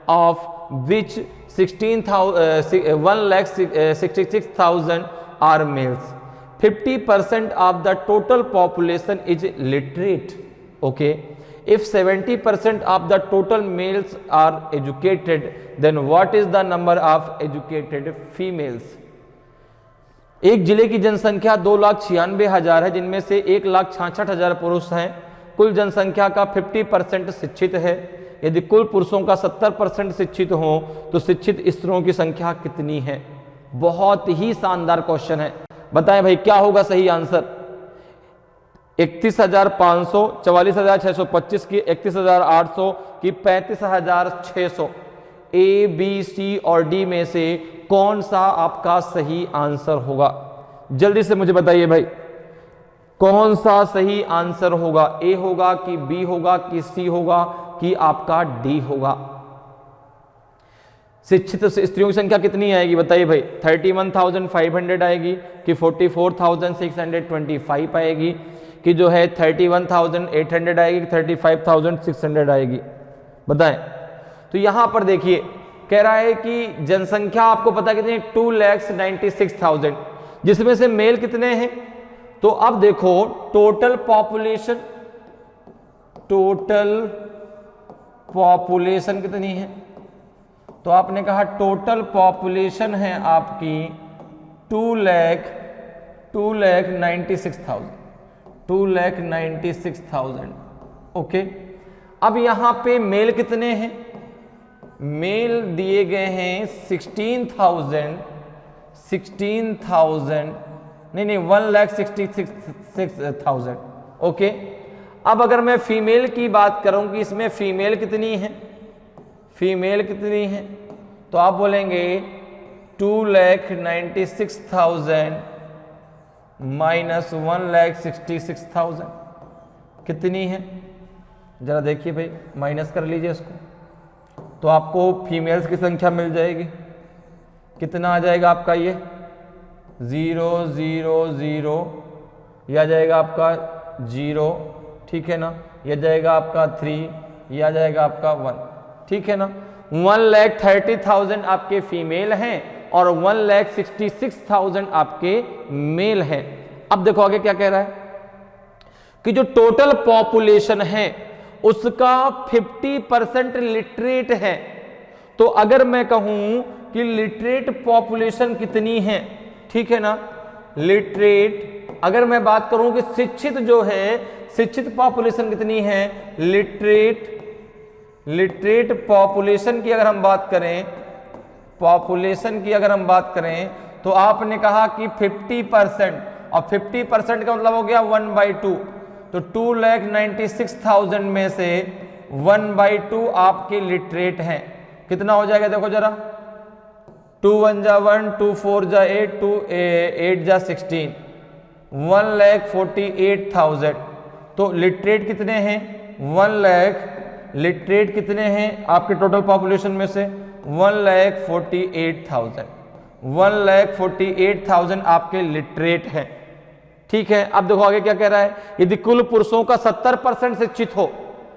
of which 1,66,000 are males. 50% of the total population is literate. Okay. If 70% of the total males are educated, then what is the number of educated females? एक जिले की जनसंख्या 2,96,000 है, जिनमें से 1,66,000 पुरुष हैं। कुल जनसंख्या का 50% शिक्षित है। यदि कुल पुरुषों का 70% शिक्षित हो तो शिक्षित स्त्रियों की संख्या कितनी है। बहुत ही शानदार क्वेश्चन है। बताएं भाई क्या होगा सही आंसर। 31,500, 44,625 की, 31,800 की, 35,600। ए बी सी और डी में से कौन सा आपका सही आंसर होगा, जल्दी से मुझे बताइए भाई। कौन सा सही आंसर होगा, ए होगा कि बी होगा कि सी होगा कि आपका डी होगा। शिक्षित स्त्रियों की संख्या कितनी आएगी बताइए भाई। 31,500 आएगी कि 44,625 आएगी कि जो है 31,800 आएगी कि 35,600 आएगी, बताएं। तो यहां पर देखिए कह रहा है कि जनसंख्या आपको पता कितनी, 2,96,000, जिसमें से मेल कितने हैं। तो अब देखो टोटल पॉपुलेशन कितनी है, तो आपने कहा टोटल पॉपुलेशन है आपकी 2,96,000। ओके, अब यहां पे मेल कितने हैं? मेल दिए गए हैं 16,000 नहीं 1,66,000। ओके, अब अगर मैं फीमेल की बात करूं कि इसमें फीमेल कितनी है, तो आप बोलेंगे 2,96,000 माइनस 1,66,000 कितनी है? जरा देखिए भाई, माइनस कर लीजिए इसको, तो आपको फीमेल्स की संख्या मिल जाएगी। कितना आ जाएगा आपका? ये 0 0 0, यह आ जाएगा आपका 0, ठीक है ना, यह जाएगा आपका 3, यह आ जाएगा आपका 1, ठीक है ना। 1,30,000 आपके फीमेल हैं और 1,66,000 आपके मेल हैं। अब देखो आगे क्या कह रहा है कि जो टोटल पॉपुलेशन है उसका 50% लिटरेट है। तो अगर मैं कहूं कि लिटरेट पॉपुलेशन कितनी है, ठीक है ना, लिटरेट, अगर मैं बात करूं कि शिक्षित जो है, शिक्षित पॉपुलेशन कितनी है, लिटरेट पॉपुलेशन की अगर हम बात करें, तो आपने कहा कि 50%, और 50% का मतलब हो गया 1/2, तो 2,96,000 में से 1/2 आपके लिटरेट हैं। कितना हो जाएगा देखो जरा, 2 1 जा 1, 2 4 जा 8, 2 8 जा 16, 1,48,000। तो लिटरेट कितने हैं? 1 लाख। लिटरेट कितने हैं आपके टोटल पॉपुलेशन में से? 1,48,000। 1,48,000 आपके लिटरेट हैं, ठीक है। अब देखो आगे क्या कह रहा है, यदि कुल पुरुषों का 70% शिक्षित हो,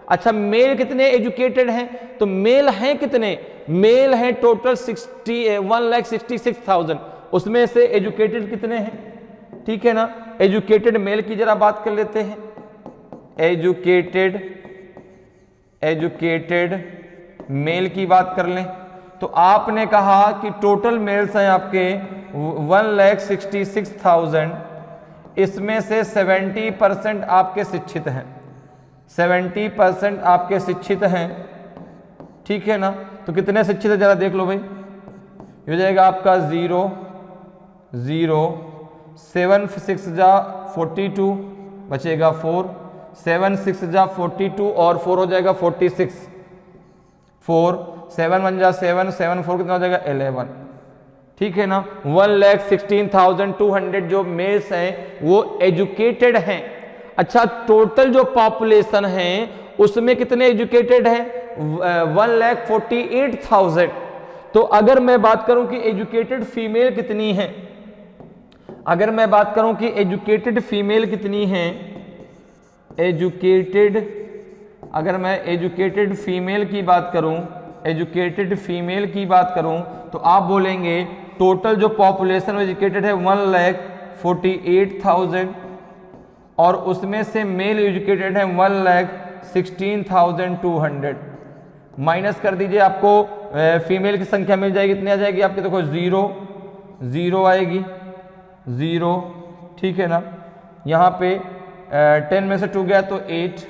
अच्छा मेल कितने एजुकेटेड हैं? तो मेल हैं कितने? मेल हैं टोटल 1,66,000, उसमें से एजुकेटेड कितने हैं, ठीक है ना। एजुकेटेड मेल की जरा बात कर लेते हैं। एजुकेटेड मेल की बात कर लें तो आपने कहा कि टोटल मेल्स हैं आपके 1,66,000, इसमें से 70% आपके शिक्षित हैं, 70% आपके शिक्षित हैं, ठीक है ना। तो कितने शिक्षित है जरा देख लो भाई, ये हो जाएगा आपका 0 0, 7 6 जा 42, बचेगा 4, 7 6 जा 42 और 4 हो जाएगा 46, 4 7 1 जा 7, 7 4 कितना हो जाएगा 11, ठीक है ना। 1,16,200 जो मेल्स हैं वो एजुकेटेड हैं। अच्छा टोटल जो पॉपुलेशन है उसमें कितने एजुकेटेड हैं? 1,48,000। तो अगर मैं बात करूं कि एजुकेटेड फीमेल कितनी है, अगर मैं बात करूं कि एजुकेटेड फीमेल कितनी है, अगर मैं एजुकेटेड फीमेल की बात करूं, तो आप बोलेंगे टोटल जो पॉपुलेशन एजुकेटेड है 1,48,000 और उसमें से मेल एजुकेटेड है 1,16,200। माइनस कर दीजिए, आपको फीमेल की संख्या मिल जाएगी, कितनी आ जाएगी आपके? देखो 0 0 आएगी, 0, ठीक है ना। यहाँ पे 10 में से 2 गया तो 8,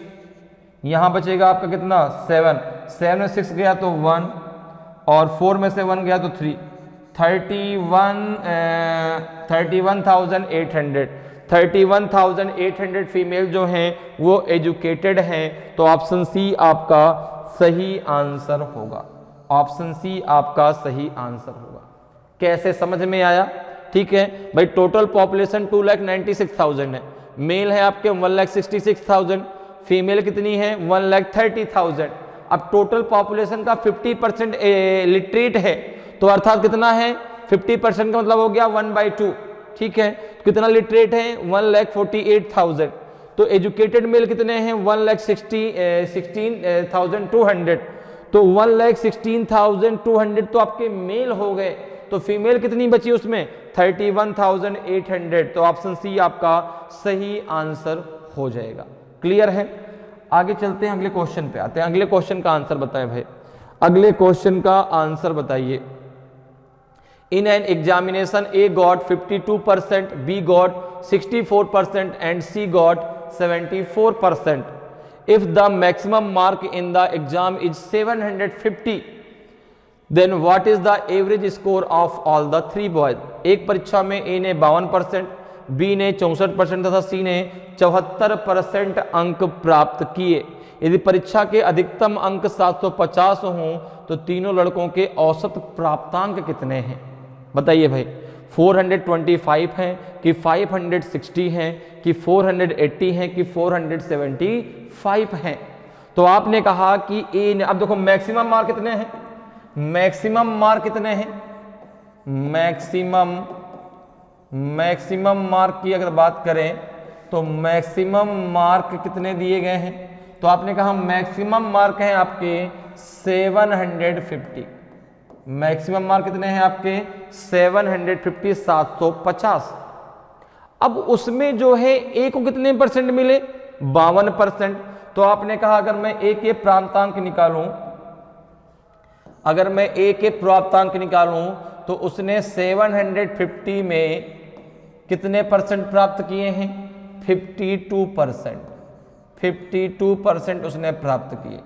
यहाँ बचेगा आपका कितना 7, 7 में 6 गया तो 1 और 4 में से 1 गया तो 3, 31,800 फीमेल जो हैं वो एजुकेटेड हैं। तो ऑप्शन सी आपका सही आंसर होगा, ऑप्शन सी आपका सही आंसर होगा। कैसे समझ में आया? ठीक है भाई, टोटल पॉपुलेशन 2,96,000 है, मेल है आपके 1,66,000, फीमेल कितनी है 1,30,000। अब टोटल पॉपुलेशन का 50% लिटरेट है, तो अर्थात कितना है 50% का मतलब हो गया 1/2, ठीक है। कितना लिटरेट है 1,48,000। तो एजुकेटेड मेल कितने हैं 1,16,200। तो 1,16,200 तो आपके मेल हो गए, तो फीमेल कितनी बची उसमें 31,800। तो ऑप्शन सी आपका सही आंसर हो जाएगा। क्लियर है? आगे चलते हैं, अगले क्वेश्चन पे आते हैं। अगले क्वेश्चन का आंसर बताएं भाई। अगले क्वेश्चन का आंसर बताइए। In an examination A got 52%, B got 64% and C got 74%. If the maximum mark in the exam is 750, then what is the average score of all the three boys? एक परीक्षा में ए ने 52%, B ने 64% तथा सी ने 74% अंक प्राप्त किए। यदि परीक्षा के अधिकतम अंक 750 हों तो तीनों लड़कों के औसत प्राप्तांक कितने हैं? बताइए भाई, 425 हैं कि 560 हैं कि 480 हैं कि 475 हैं? तो आपने कहा कि ए ने, अब देखो मैक्सिमम मार्क कितने हैं, मैक्सिमम मार्क कितने हैं, मैक्सिमम मार्क की अगर बात करें तो मैक्सिमम मार्क कितने दिए गए हैं? तो आपने कहा मैक्सिमम मार्क हैं आपके 750। मैक्सिमम मार्क कितने हैं आपके 750, 750। अब उसमें जो है ए को कितने परसेंट मिले? 52%। तो आपने कहा अगर मैं ए के प्राप्तांक निकालूं, अगर मैं ए के प्राप्तांक निकालूं तो उसने 750 में कितने परसेंट प्राप्त किए हैं? 52%। 52% उसने प्राप्त किए।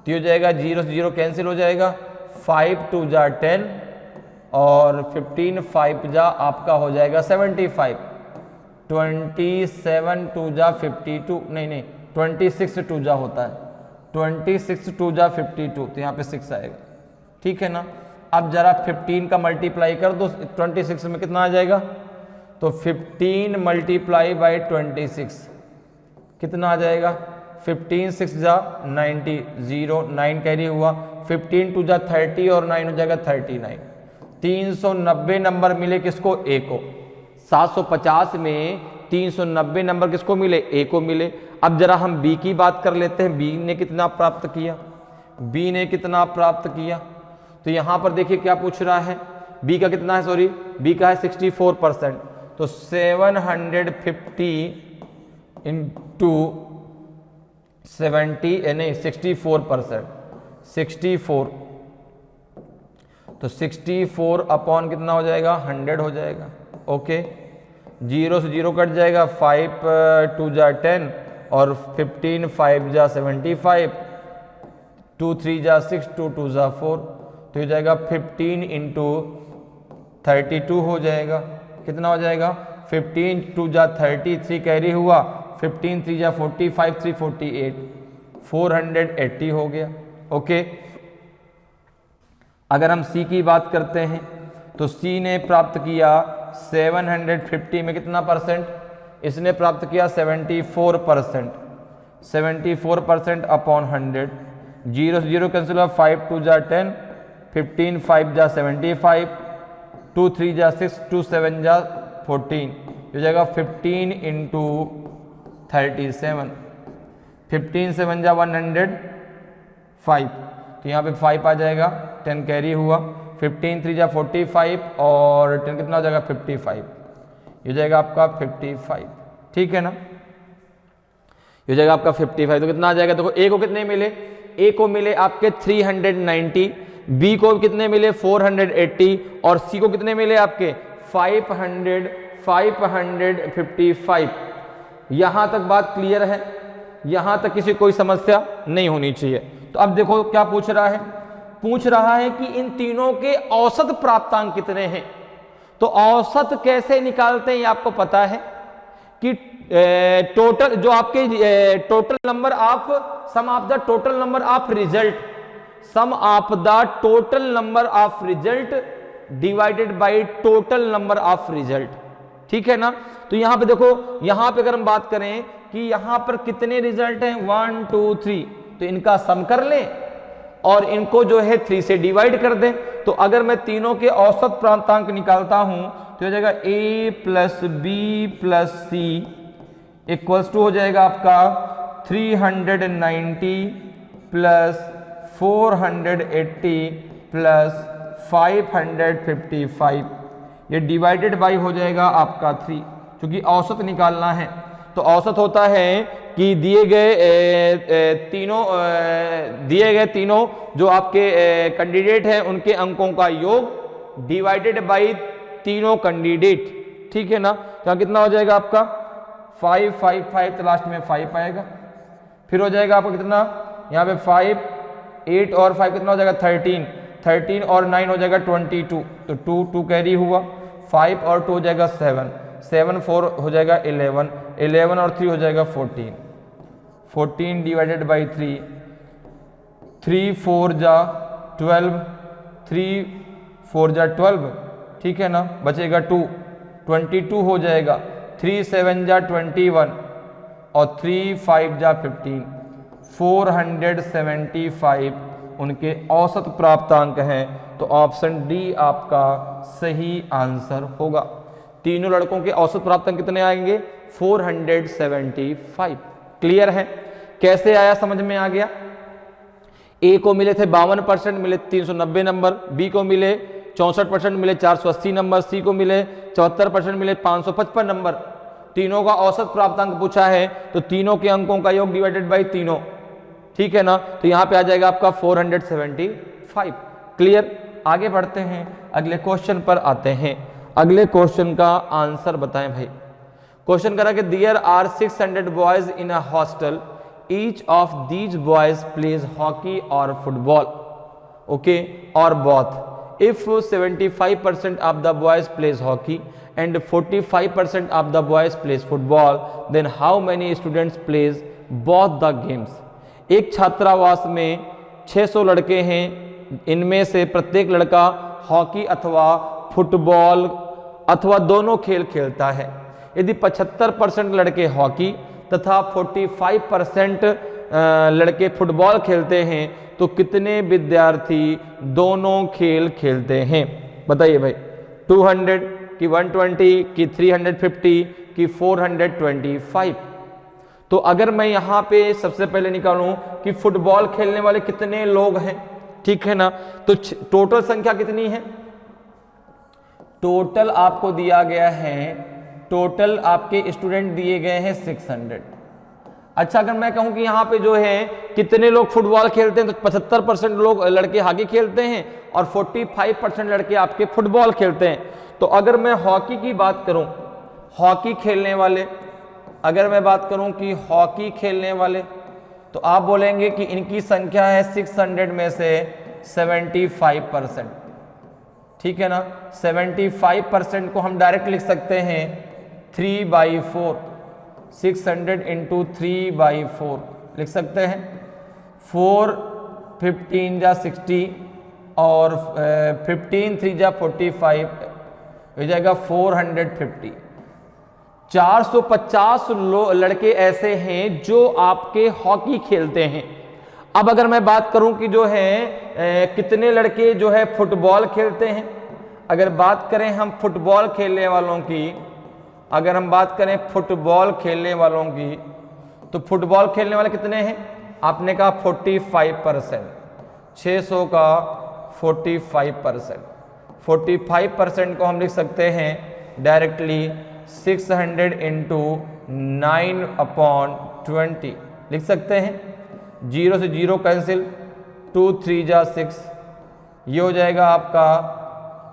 तो हो जाएगा 0 से 0 कैंसिल हो जाएगा, 5 2 जा 10 और 15 5 जा आपका हो जाएगा 75, 27 2 जा 52, नहीं 26 2 जा होता है, 26 2 जा 52, तो यहाँ पे 6 आएगा, ठीक है ना। अब जरा 15 का मल्टीप्लाई कर दो 26 में, कितना आ जाएगा? तो 15 मल्टीप्लाई बाई 26 कितना आ जाएगा? 15 6 जा 90, 0 9 कैरी हुआ, 15 2 जा 30 और 9 हो जाएगा 39। 390 नंबर मिले किसको? ए को। 750 में 390 नंबर किसको मिले? ए को मिले। अब जरा हम बी की बात कर लेते हैं, बी ने कितना प्राप्त किया? बी ने कितना प्राप्त किया? तो यहां पर देखिए क्या पूछ रहा है, बी का कितना है, सॉरी बी का है 64%। तो 750 इंटू 64%, 64, तो 64 अपॉन कितना हो जाएगा? 100 हो जाएगा। ओके, 0 से 0 कट जाएगा, 5 2 जा 10 और 15 5 जा 75, 2 3 जा 6, 2 2 जा 4, तो हो जाएगा 15 इंटू 32 हो जाएगा। कितना हो जाएगा? 15 2 जा 30, 3 कैरी हुआ, 15 3 जा 45, 3 48, 480 हो गया। ओके, अगर हम सी की बात करते हैं तो सी ने प्राप्त किया 750 में कितना परसेंट? इसने प्राप्त किया 74%, 74% अपॉन 100, 0 से 0 कैंसिल हुआ, 5 2 जा 10, 15 5 जा 75, 2 3 जा 6, 2 7 जा 14, हो जाएगा 15 इंटू 37, 15 7 जा 105, तो यहाँ पे 5 आ जाएगा, 10 कैरी हुआ, 15 3 जा 45 और 10 कितना हो जाएगा? 55, ये हो जाएगा आपका 55, ठीक है ना। ये हो जाएगा आपका 55। तो कितना आ जाएगा? देखो ए को कितने मिले? ए को मिले आपके 390, बी को कितने मिले? 480 और सी को कितने मिले आपके? 555। यहां तक बात क्लियर है? यहां तक किसी कोई समस्या नहीं होनी चाहिए। तो अब देखो क्या पूछ रहा है, पूछ रहा है कि इन तीनों के औसत प्राप्तांक कितने हैं। तो औसत कैसे निकालते हैं ये आपको पता है कि टोटल जो आपके total number of sum of the total number of result, sum of the total number of result divided by total number of result, ठीक है ना। तो यहां पे देखो, यहां पे अगर हम बात करें कि यहां पर कितने रिजल्ट हैं 1 2 3, तो इनका सम कर लें और इनको जो है 3 से डिवाइड कर दें। तो अगर मैं तीनों के औसत प्राप्तांक निकालता हूं तो हो जाएगा a plus B plus C equals to हो जाएगा आपका 390 प्लस 480 प्लस 555, ये डिवाइडेड बाई हो जाएगा आपका 3, क्योंकि औसत निकालना है। तो औसत होता है कि दिए गए तीनों जो आपके कैंडिडेट हैं उनके अंकों का योग डिवाइडेड बाई तीनों कैंडिडेट, ठीक है ना। तो कितना हो जाएगा आपका 5 5 5, तो लास्ट में 5 आएगा। फिर हो जाएगा आपका कितना, यहाँ पे 5 8 और 5 कितना हो जाएगा 13, 13 और 9 हो जाएगा 22, तो 2 2 कैरी हुआ, 5 और 2 हो जाएगा 7, 7 4 हो जाएगा 11, 11 और 3 हो जाएगा 14, 14 डिवाइडेड बाई 3, 3 4 जा 12, 3 4 जा 12, ठीक है ना, बचेगा 2, 22 हो जाएगा, 3 7 जा 21 और 3 5 जा 15, 475 उनके औसत प्राप्तांक हैं। तो ऑप्शन डी आपका सही आंसर होगा। तीनों लड़कों के औसत प्राप्तांक कितने आएंगे 475। क्लियर है, कैसे आया समझ में आ गया। ए को मिले थे 52%, मिले 390 नंबर, बी को मिले 64% मिले 480 नंबर, सी को मिले 74% मिले 555 नंबर। तीनों का औसत प्राप्तांक पूछा है तो तीनों के अंकों का योग डिवाइडेड बाई तीनों, ठीक है ना। तो यहां पे आ जाएगा आपका 475। क्लियर, आगे बढ़ते हैं, अगले क्वेश्चन पर आते हैं। अगले क्वेश्चन का आंसर बताएं भाई। क्वेश्चन करा कि there are 600 boys in a hostel, each of these boys plays hockey और फुटबॉल, ओके, और both. If 75% of the boys plays hockey and 45% of the boys plays football, then how many students plays both the games? एक छात्रावास में 600 लड़के हैं, इनमें से प्रत्येक लड़का हॉकी अथवा फुटबॉल अथवा दोनों खेल खेलता है। यदि 75% लड़के हॉकी तथा 45% लड़के फुटबॉल खेलते हैं तो कितने विद्यार्थी दोनों खेल खेलते हैं? बताइए भाई, 200 कि 120 कि 350 कि 425। तो अगर मैं यहाँ पे सबसे पहले निकालूं कि फुटबॉल खेलने वाले कितने लोग हैं, ठीक है ना, तो टोटल संख्या कितनी है? टोटल आपको दिया गया है, टोटल आपके स्टूडेंट दिए गए हैं 600। अच्छा, अगर मैं कहूं कि यहाँ पे जो है कितने लोग फुटबॉल खेलते हैं, तो 75% लोग लड़के हॉकी खेलते हैं और 45% लड़के आपके फुटबॉल खेलते हैं। तो अगर मैं हॉकी की बात करूं, हॉकी खेलने वाले, अगर मैं बात करूं कि हॉकी खेलने वाले, तो आप बोलेंगे कि इनकी संख्या है 600 में से 75%, ठीक है ना। 75% को हम डायरेक्ट लिख सकते हैं 3/4, 600 इंटू 3/4 लिख सकते हैं। 4 15 जा 60 और 15 3 जा 45 हो जाएगा 450। 450 लड़के ऐसे हैं जो आपके हॉकी खेलते हैं। अब अगर मैं बात करूं कि जो है कितने लड़के जो है फुटबॉल खेलते हैं, अगर बात करें हम फुटबॉल खेलने वालों की, अगर हम बात करें फुटबॉल खेलने वालों की, तो फुटबॉल खेलने वाले कितने हैं? आपने कहा 45%, 600 का 45%, 45% को हम लिख सकते हैं डायरेक्टली 600 इंटू 9/20 लिख सकते हैं। 0 से 0 कैंसिल, 2 3 जा 6, ये हो जाएगा आपका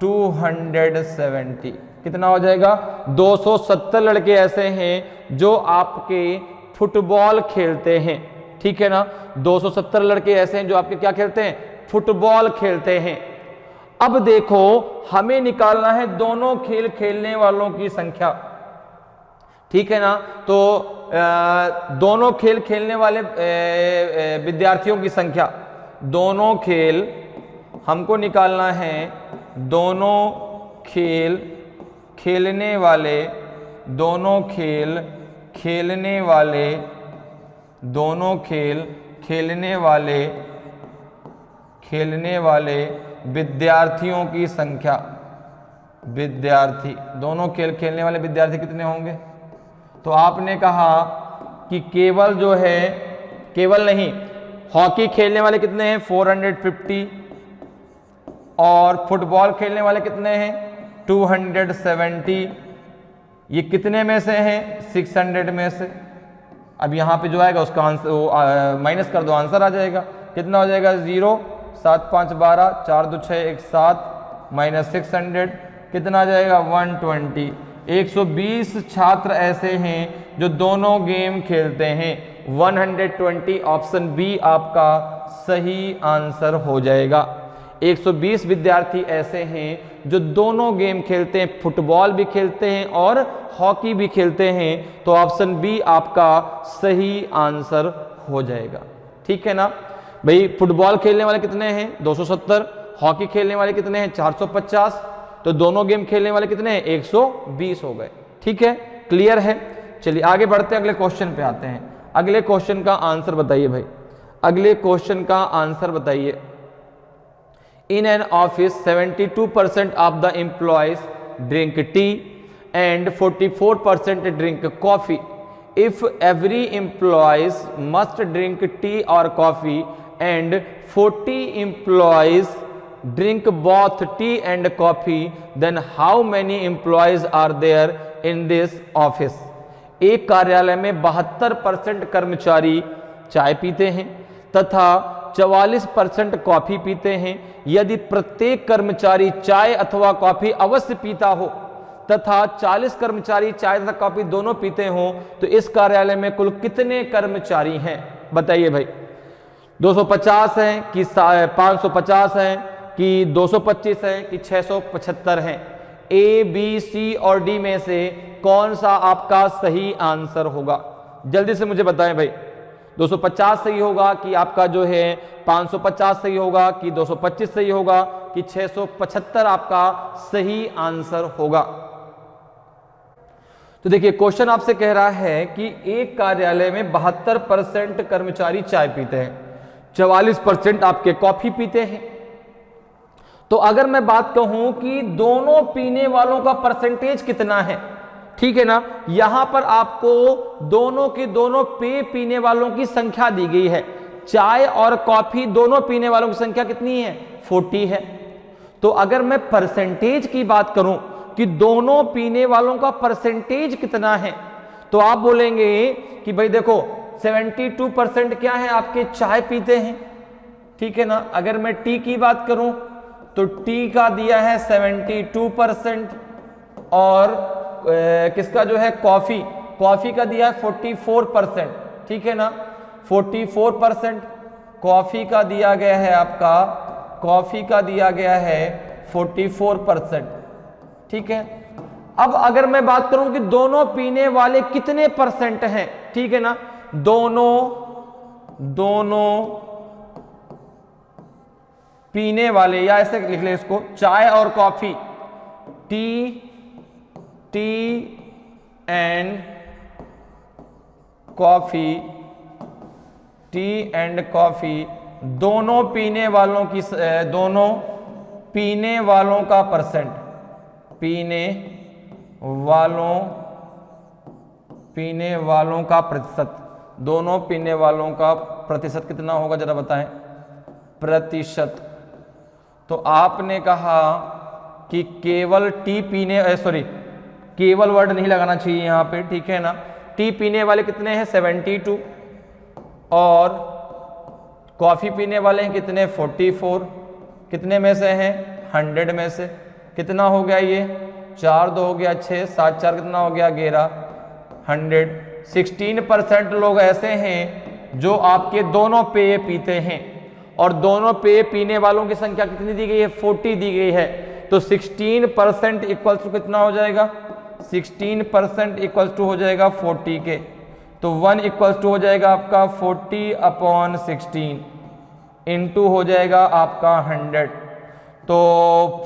270। कितना हो जाएगा? 270 लड़के ऐसे हैं जो आपके फुटबॉल खेलते हैं, ठीक है ना। 270 लड़के ऐसे हैं जो आपके क्या खेलते हैं? फुटबॉल खेलते हैं। अब देखो, हमें निकालना है दोनों खेल खेलने वालों की संख्या, ठीक है ना। तो दोनों खेल खेलने वाले विद्यार्थियों की संख्या, दोनों खेल हमको निकालना है, दोनों खेल खेलने वाले, दोनों खेल खेलने वाले, दोनों खेल खेलने वाले, खेलने वाले विद्यार्थियों की संख्या, विद्यार्थी, दोनों खेल खेलने वाले विद्यार्थी कितने होंगे? तो आपने कहा कि केवल जो है, केवल नहीं, हॉकी खेलने वाले कितने हैं? 450 और फुटबॉल खेलने वाले कितने हैं? 270। ये कितने में से है? 600 में से। अब यहाँ पे जो आएगा उसका आंसर माइनस कर दो, आंसर आ जाएगा। कितना हो जाएगा? 0, 7 5 12, 4 2 6 1 7 माइनस 600 कितना आ जाएगा? 120। 120 छात्र ऐसे हैं जो दोनों गेम खेलते हैं। 120 ऑप्शन बी आपका सही आंसर हो जाएगा। 120 विद्यार्थी ऐसे हैं जो दोनों गेम खेलते हैं, फुटबॉल भी खेलते हैं और हॉकी भी खेलते हैं, तो ऑप्शन बी आपका सही आंसर हो जाएगा। ठीक है ना भाई? फुटबॉल खेलने वाले कितने हैं? 270। हॉकी खेलने वाले कितने हैं? 450। तो दोनों गेम खेलने वाले कितने हैं? 120 हो गए। ठीक है, क्लियर है? चलिए आगे बढ़ते हैं, अगले क्वेश्चन पे आते हैं। अगले क्वेश्चन का आंसर बताइए भाई, अगले क्वेश्चन का आंसर बताइए। In an office 72% of the employees drink tea and 44% drink coffee. If every employees must drink tea or coffee and 40 employees drink both tea and coffee, then how many employees are there in this office? एक कार्यालय में 72% कर्मचारी चाय पीते हैं तथा 44% coffee पीते हैं। यदि प्रत्येक कर्मचारी चाय अथवा कॉफी अवश्य पीता हो तथा 40 कर्मचारी चाय तथा कॉफी दोनों पीते हों, तो इस कार्यालय में कुल कितने कर्मचारी हैं? बताइए भाई। 250 हैं कि 550 हैं कि 225 हैं कि 675 हैं? ए, बी, सी और डी में से कौन सा आपका सही आंसर होगा? जल्दी से मुझे बताएं भाई। 250 सही होगा कि आपका जो है 550 सही होगा कि 225 सही होगा कि 675 आपका सही आंसर होगा? तो देखिए क्वेश्चन आपसे कह रहा है कि एक कार्यालय में 72% कर्मचारी चाय पीते हैं, 44% आपके कॉफी पीते हैं। तो अगर मैं बात कहूं कि दोनों पीने वालों का परसेंटेज कितना है, ठीक है ना, यहां पर आपको दोनों के दोनों पेय पीने वालों की संख्या दी गई है। चाय और कॉफी दोनों पीने वालों की संख्या कितनी है? 40 है। तो अगर मैं परसेंटेज की बात करूं कि दोनों पीने वालों का परसेंटेज कितना है, तो आप बोलेंगे कि भाई देखो 72% क्या है आपके चाय पीते हैं, ठीक है ना। अगर मैं टी की बात करूं तो टी का दिया है 72% और किसका जो है कॉफी का दिया है 44%, ठीक है ना। 44% कॉफी का दिया गया है आपका, कॉफी का दिया गया है 44%, ठीक है। अब अगर मैं बात करूं कि दोनों पीने वाले कितने परसेंट हैं, ठीक है ना, दोनों पीने वाले, या ऐसे लिख ले इसको, चाय और कॉफी, टी एंड कॉफी, दोनों पीने वालों की, दोनों पीने वालों का परसेंट, पीने वालों का प्रतिशत, दोनों पीने वालों का प्रतिशत कितना होगा जरा बताएं? प्रतिशत। तो आपने कहा कि केवल टी पीने, केवल वर्ड नहीं लगाना चाहिए यहां पे, ठीक है ना। टी पीने वाले कितने हैं? 72 और कॉफी पीने वाले हैं कितने? 44। कितने में से हैं? 100 में से। कितना हो गया ये? 4 2 हो गया 6, 7 4 कितना हो गया? 11, 100। 16% लोग ऐसे हैं जो आपके दोनों पेय पीते हैं, और दोनों पेय पीने वालों की संख्या कितनी दी गई है? 40 दी गई है। तो 16% इक्वल टू कितना हो जाएगा? 16% इक्वल टू हो जाएगा 40 के, तो 1 इक्वल टू हो जाएगा आपका 40/16 इंटू हो जाएगा आपका 100। तो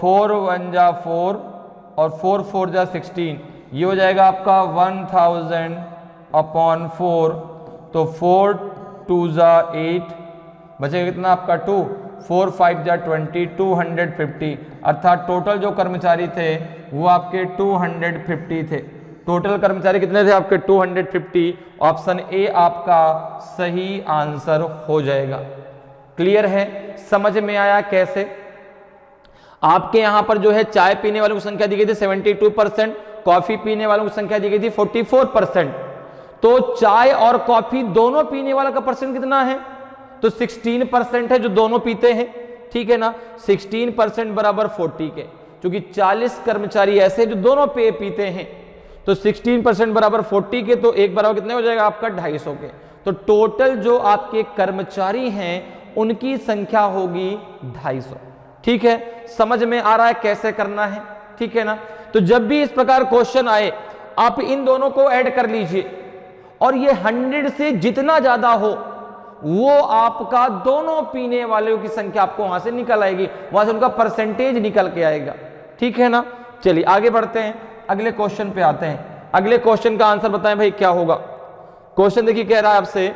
4 1 जा 4 और 4 4 जा 16, ये हो जाएगा आपका 1000/4। तो 4 2 जा 8, बचेगा कितना आपका 2, 4 5 जा 20, 250। अर्थात टोटल जो कर्मचारी थे वो आपके 250 थे। टोटल कर्मचारी कितने थे आपके? 250। ऑप्शन ए आपका सही आंसर हो जाएगा। क्लियर है? समझ में आया कैसे? आपके यहां पर जो है चाय पीने वालों की संख्या दी गई थी 72%, कॉफी पीने वालों की संख्या दी गई थी 44%। तो चाय और कॉफी दोनों पीने वाला का परसेंट कितना है? तो 16% है जो दोनों पीते हैं, ठीक है ना। 16% बराबर 40 के, क्योंकि 40 कर्मचारी ऐसे जो दोनों पीते हैं, तो 16% बराबर 40 के, तो एक बराबर कितने हो जाएगा आपका? 250 के। तो टोटल जो आपके कर्मचारी हैं उनकी संख्या होगी 250, ठीक है। समझ में आ रहा है कैसे करना है, ठीक है ना। तो जब भी इस प्रकार क्वेश्चन आए आप इन दोनों को ऐड कर लीजिए, और ये 100 से जितना ज्यादा हो वो आपका दोनों पीने वालों की संख्या आपको वहां से निकल आएगी, वहां से उनका परसेंटेज निकल के आएगा, ठीक है ना। चलिए आगे बढ़ते हैं, अगले क्वेश्चन पे आते हैं। अगले क्वेश्चन का आंसर बताएं भाई क्या होगा। क्वेश्चन देखिए कह रहा है आपसे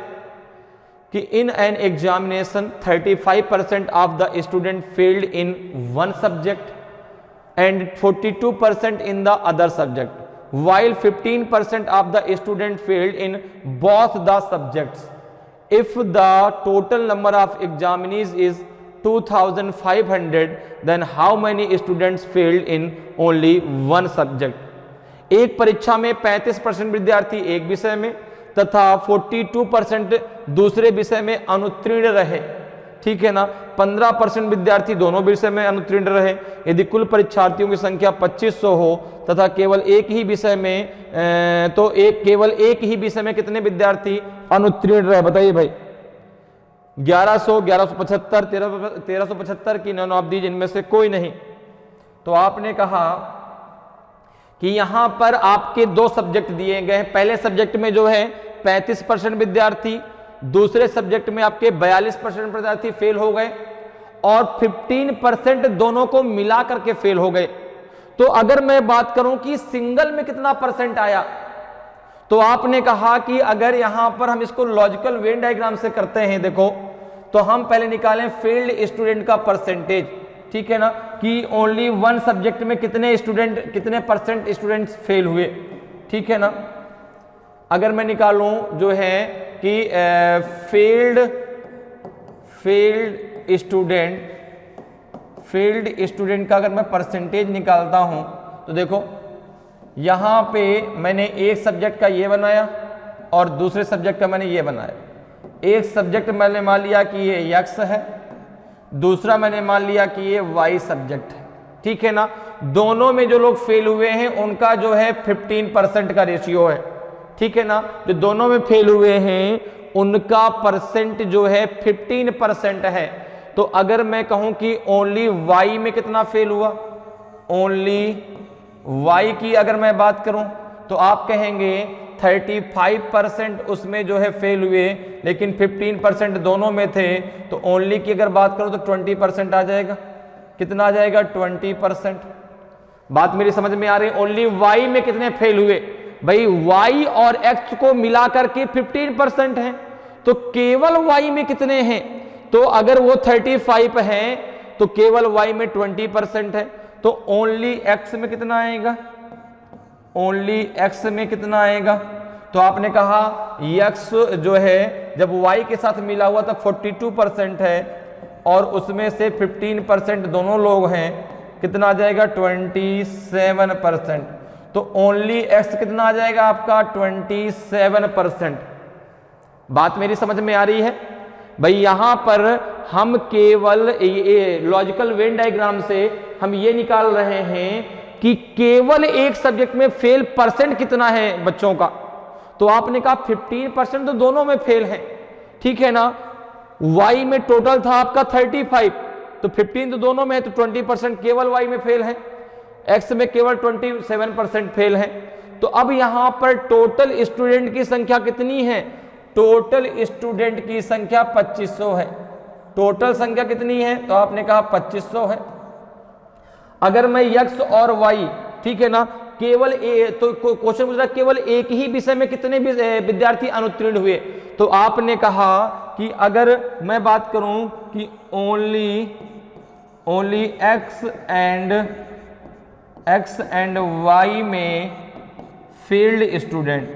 कि इन an examination 35% of the student failed in one subject and 42% in the other subject, while 15% of the student failed in both the subjects. If the total number of examinees is 2500, then how many students failed in only one subject? एक परीक्षा में 35% विद्यार्थी एक विषय में तथा 42% दूसरे विषय में अनुत्तीर्ण रहे, ठीक है ना। 15% विद्यार्थी दोनों विषय में अनुत्तीर्ण रहे। यदि कुल परीक्षार्थियों की संख्या 2500 हो तथा केवल एक ही विषय में केवल एक ही विषय में कितने विद्यार्थी अनुत्तीर्ण रहे? बताइए भाई। 1100, 1175, 1375 की नन ऑफ दीज इनमें से कोई नहीं। तो आपने कहा कि यहां पर आपके दो सब्जेक्ट दिए गए हैं। पहले सब्जेक्ट में जो है 35% विद्यार्थी, दूसरे सब्जेक्ट में आपके 42% विद्यार्थी फेल हो गए, और 15% दोनों को मिला करके फेल हो गए। तो अगर मैं बात करूं कि सिंगल में कितना परसेंट आया, तो आपने कहा कि अगर यहां पर हम इसको लॉजिकल वेन डायग्राम से करते हैं, देखो तो हम पहले निकालें फेल्ड स्टूडेंट का परसेंटेज, ठीक है ना, कि ओनली वन सब्जेक्ट में कितने परसेंट स्टूडेंट्स फेल हुए, ठीक है ना। अगर मैं निकालूं जो है कि फेल्ड स्टूडेंट का अगर मैं परसेंटेज निकालता हूं, तो देखो यहां पे मैंने एक सब्जेक्ट का ये बनाया और दूसरे सब्जेक्ट का मैंने ये बनाया। एक सब्जेक्ट मैंने मान लिया कि ये x है, दूसरा मैंने मान लिया कि ये y सब्जेक्ट है, ठीक है ना। दोनों में जो लोग फेल हुए हैं उनका जो है 15% का रेशियो है, ठीक है ना। जो दोनों में फेल हुए हैं उनका परसेंट जो है 15% है। तो अगर मैं कहूं कि ओनली y में कितना फेल हुआ, ओनली y की अगर मैं बात करूं तो आप कहेंगे 35% उसमें जो है फेल हुए, लेकिन 15% दोनों में थे। तो ओनली की अगर बात करूं तो 20% आ जाएगा। कितना आ जाएगा? 20%। बात मेरी समझ में आ रही है? ओनली y में कितने फेल हुए भाई? y और x को मिलाकर के 15% है, तो केवल y में कितने हैं? तो अगर वो 35 है तो केवल y में 20% है। तो ओनली x में कितना आएगा? ओनली x में कितना आएगा? तो आपने कहा x जो है जब y के साथ मिला हुआ तब 42% है, और उसमें से 15% दोनों लोग हैं, कितना आ जाएगा? 27%। तो ओनली x कितना आ जाएगा आपका? 27%। बात मेरी समझ में आ रही है भाई? यहां पर हम केवल लॉजिकल वेन डायग्राम से हम ये निकाल रहे हैं कि केवल एक सब्जेक्ट में फेल परसेंट कितना है बच्चों का। तो आपने कहा 15% तो दोनों में फेल है, ठीक है ना। y में टोटल था आपका 35, तो 15 तो दोनों में है, तो 20% केवल y में फेल है, x में केवल 27% फेल है। तो अब यहां पर टोटल स्टूडेंट की संख्या कितनी है? टोटल स्टूडेंट की संख्या 2500 है। टोटल संख्या कितनी है? तो आपने कहा 2500 है। अगर मैं x और y, ठीक है ना, केवल तो क्वेश्चन पूछ रहा है केवल एक ही विषय में कितने विद्यार्थी अनुत्तीर्ण हुए। तो आपने कहा कि अगर मैं बात करूं कि ओनली x एंड y में failed student,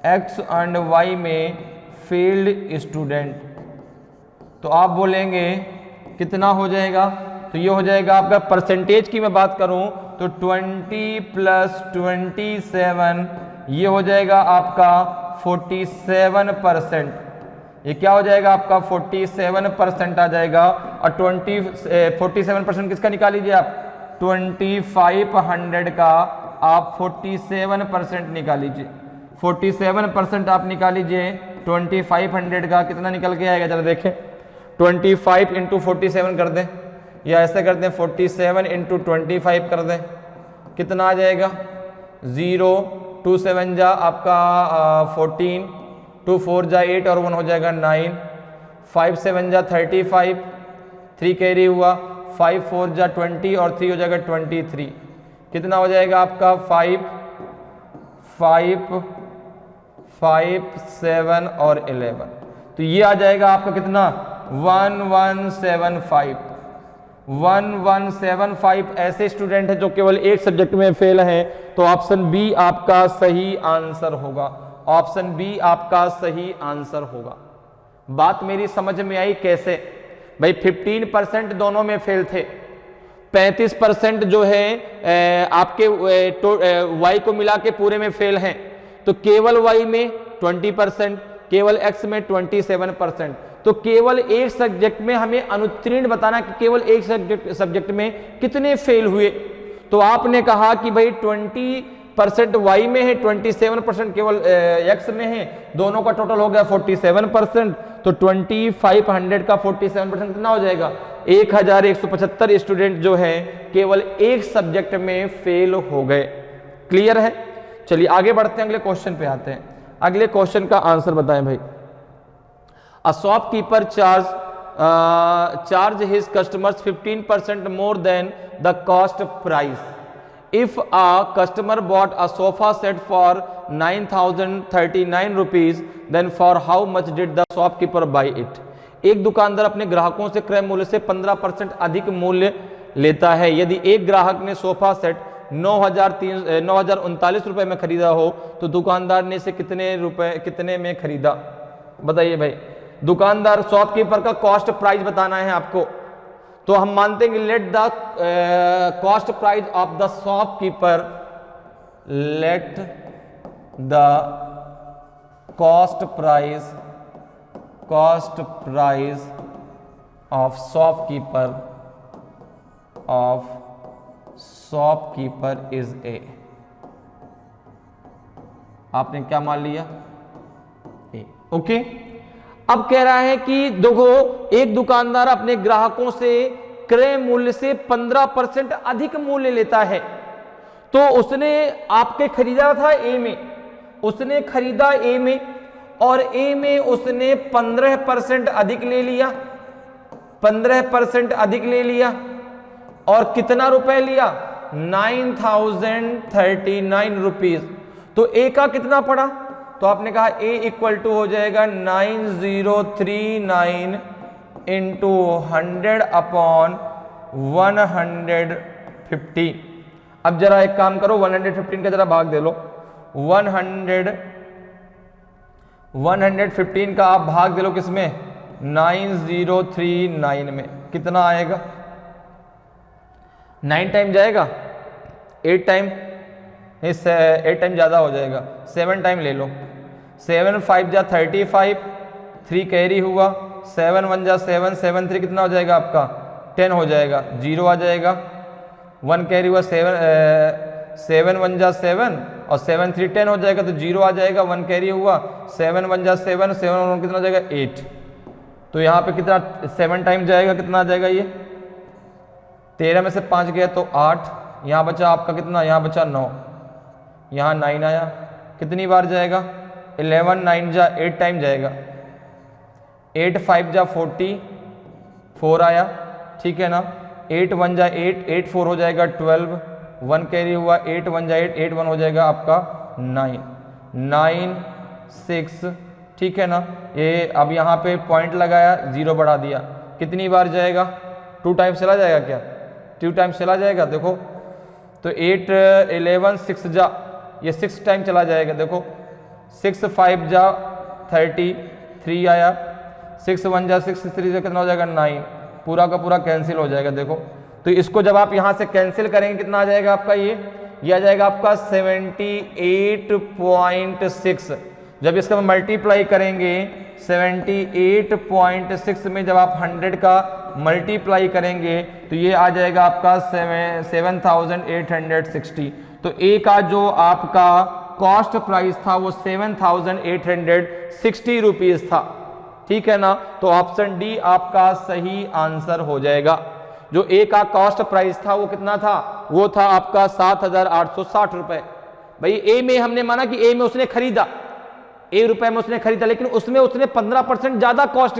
x and y में फेल्ड स्टूडेंट, तो आप बोलेंगे कितना हो जाएगा? तो ये हो जाएगा आपका, परसेंटेज की मैं बात करूं तो 20 प्लस 27 ये हो जाएगा आपका 47%। ये क्या हो जाएगा आपका 47% आ जाएगा। और 47% किसका निकाल लीजिए आप, 2500 का आप 47% निकाल लीजिए। 47% आप निकाल लीजिए 2500 का, कितना निकल के आएगा जरा देखें। 25 इंटू 47 कर दें, या ऐसे कर दें 47 इंटू 25 कर दें, कितना आ जाएगा 0, 2 7 जा आपका 14, 2 4 जा 8 और 1 हो जाएगा 9, 5 7 जा 35, 3 कैरी हुआ, 5 4 जा 20 और 3 हो जाएगा 23, कितना हो जाएगा आपका 5 5 5 7 और 11, तो ये आ जाएगा आपका कितना 1175। 1175 ऐसे स्टूडेंट हैं जो केवल एक सब्जेक्ट में फेल हैं, तो ऑप्शन बी आपका सही आंसर होगा। ऑप्शन बी आपका सही आंसर होगा। बात मेरी समझ में आई कैसे भाई? 15% दोनों में फेल थे, 35% जो है आपके वाई को मिला के पूरे में फेल हैं, तो केवल वाई में 20%, केवल एक्स में 27%। तो केवल एक सब्जेक्ट में हमें अनुत्तीर्ण बताना कि केवल एक सब्जेक्ट में कितने फेल हुए। तो आपने कहा कि भाई 20% वाई में है, 27% केवल एक्स में है, दोनों का टोटल हो गया 47%। तो 2500 का 47% कितना हो जाएगा 1175 स्टूडेंट जो है केवल एक सब्जेक्ट में फेल हो गए। क्लियर है? चलिए आगे बढ़ते हैं, अगले क्वेश्चन पे आते हैं। अगले क्वेश्चन का आंसर बताएं भाई। A shopkeeper charge his customers 15% more than the cost price. If a customer bought a sofa set for 9,039 rupees, then for how much did the shopkeeper buy it? एक दुकानदार अपने ग्राहकों से क्रय मूल्य से 15% अधिक मूल्य लेता है। यदि एक ग्राहक ने सोफा सेट 9,039 रुपए में खरीदा हो, तो दुकानदार ने इसे कितने में खरीदा? बताइए भाई। दुकानदार शॉपकीपर का कॉस्ट प्राइस बताना है आपको, तो हम मानते हैं कि let the cost price of the shopkeeper, let the cost price of shopkeeper is a. आपने क्या मान लिया? ए। ओके। अब कह रहा है कि देखो एक दुकानदार अपने ग्राहकों से क्रय मूल्य से 15% अधिक मूल्य लेता है, तो उसने आपके खरीदा था ए में, उसने खरीदा ए में, और ए में उसने 15% अधिक ले लिया, 15% अधिक ले लिया, और कितना रुपए लिया 9,039 रुपीज। तो ए का कितना पड़ा? तो आपने कहा A इक्वल टू हो जाएगा 9039 इंटू 100 अपॉन 150। अब जरा एक काम करो, 115 का जरा भाग दे लो। 115 का आप भाग दे लो किसमें? 9039 में। कितना आएगा? 9 टाइम जाएगा, 8 टाइम, 8 टाइम ज़्यादा हो जाएगा, 7 टाइम ले लो। 7 5 जा 35, 3 कैरी हुआ, 7 1 जा 7, 7 3 कितना हो जाएगा आपका 10 हो जाएगा, 0 आ जाएगा, 1 कैरी हुआ, 7 1 जा 7 और 7 3 10 हो जाएगा, तो 0 आ जाएगा, 1 कैरी हुआ, 7 1 जा 7, 7 1 कितना हो जाएगा 8। तो यहाँ पे कितना 7 टाइम जाएगा, कितना आ जाएगा ये 13 में से 5 गया तो 8, यहाँ बचा आपका कितना, यहाँ बचा 9, यहाँ 9 आया, कितनी बार जाएगा 11 9 जा 8 टाइम जाएगा, 8 5 जा 40, 4 आया, ठीक है ना, 8 1 जा 8, 8 4 हो जाएगा 12, 1 कैरी हुआ, 8 1 जा 8, 8 1 हो जाएगा आपका 9, 9 6, ठीक है ना। ये अब यहाँ पे पॉइंट लगाया, 0 बढ़ा दिया, कितनी बार जाएगा 2 टाइम्स चला जाएगा क्या, 2 टाइम्स चला जाएगा, देखो तो 8 11 6 जा, ये 6 टाइम चला जाएगा, देखो 6 5 जा 30, 3 आया, 6 1 जा 6 3 से कितना हो जाएगा 9, पूरा का पूरा कैंसिल हो जाएगा, देखो तो इसको जब आप यहां से कैंसिल करेंगे कितना आ जाएगा आपका, ये आ जाएगा आपका 78.6। जब इसका मल्टीप्लाई करेंगे 78.6 में जब आप 100 का मल्टीप्लाई करेंगे तो ये आ जाएगा आपका 7860। तो ए का जो आपका कॉस्ट प्राइस था वो 7860 रुपीज था, ठीक है ना। तो ऑप्शन डी आपका सही आंसर हो जाएगा। जो ए का कॉस्ट प्राइस था वो कितना था, वो था आपका 7860 रुपए। भाई ए में हमने माना कि ए में उसने खरीदा, ए रुपए में उसने खरीदा, लेकिन उसमें उसने 15% ज्यादा कॉस्ट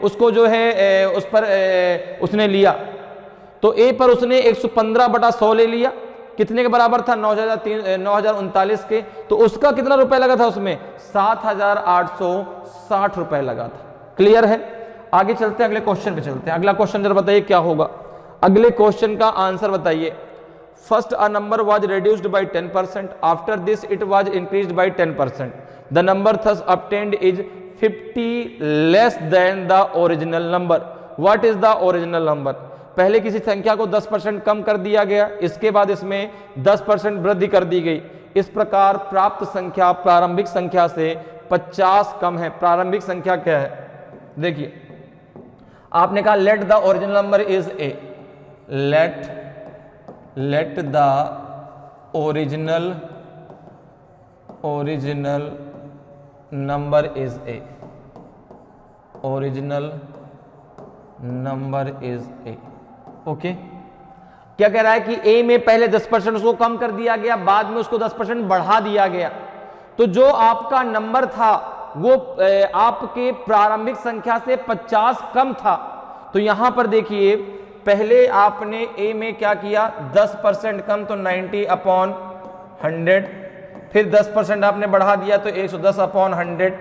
उसको जो है उस पर उसने लिया। तो ए पर उसने 115/100 ले लिया, कितने के बराबर था, 9039 के। तो उसका कितना रुपए लगा था, उसमें 7860 रुपए लगा था। क्लियर है। आगे चलते हैं, अगले क्वेश्चन पे चलते हैं। अगला क्वेश्चन जरा बताइए क्या होगा, अगले क्वेश्चन का आंसर बताइए। First a number was reduced by 10%, after this it was increased by 10%, the number thus obtained is 50 less than the original number, what is the original number। पहले किसी संख्या को 10% कम कर दिया गया, इसके बाद इसमें 10% वृद्धि कर दी गई। इस प्रकार प्राप्त संख्या प्रारंभिक संख्या से 50 कम है। प्रारंभिक संख्या क्या है, देखिए आपने कहा let the original number is a, let the original number is a, original number is a. Okay, क्या कह रहा है कि ए में पहले 10% उसको कम कर दिया गया, बाद में उसको 10% बढ़ा दिया गया। तो जो आपका नंबर था वो आपके प्रारंभिक संख्या से 50 कम था। तो यहां पर देखिए पहले आपने ए में क्या किया, 10% कम तो 90/100, फिर 10% आपने बढ़ा दिया तो 110/100।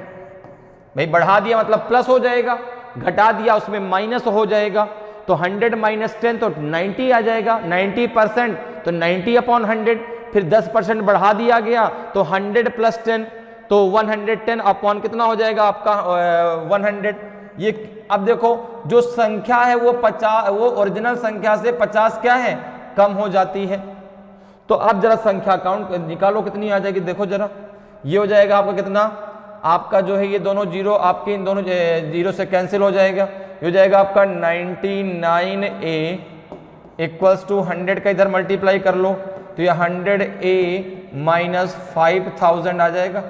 भाई बढ़ा दिया मतलब प्लस हो जाएगा, घटा दिया उसमें माइनस हो जाएगा। तो 100 - 10 तो 90 आ जाएगा, 90% तो 90/100। फिर 10% बढ़ा दिया गया तो 100 + 10 तो 110 कितना हो जाएगा आपका 100। ये अब देखो जो संख्या है वो 50, वो ओरिजिनल संख्या से 50 क्या है, कम हो जाती है। तो अब जरा संख्या काउंट निकालो कितनी आ जाएगी, देखो जरा। ये हो जाएगा आपका कितना, आपका जो है ये दोनों जीरो आपके इन दोनों जीरो से कैंसिल हो जाएगा। ये हो जाएगा आपका 99A = 100 का इधर मल्टीप्लाई कर लो तो ये 100A - 5000 आ जाएगा।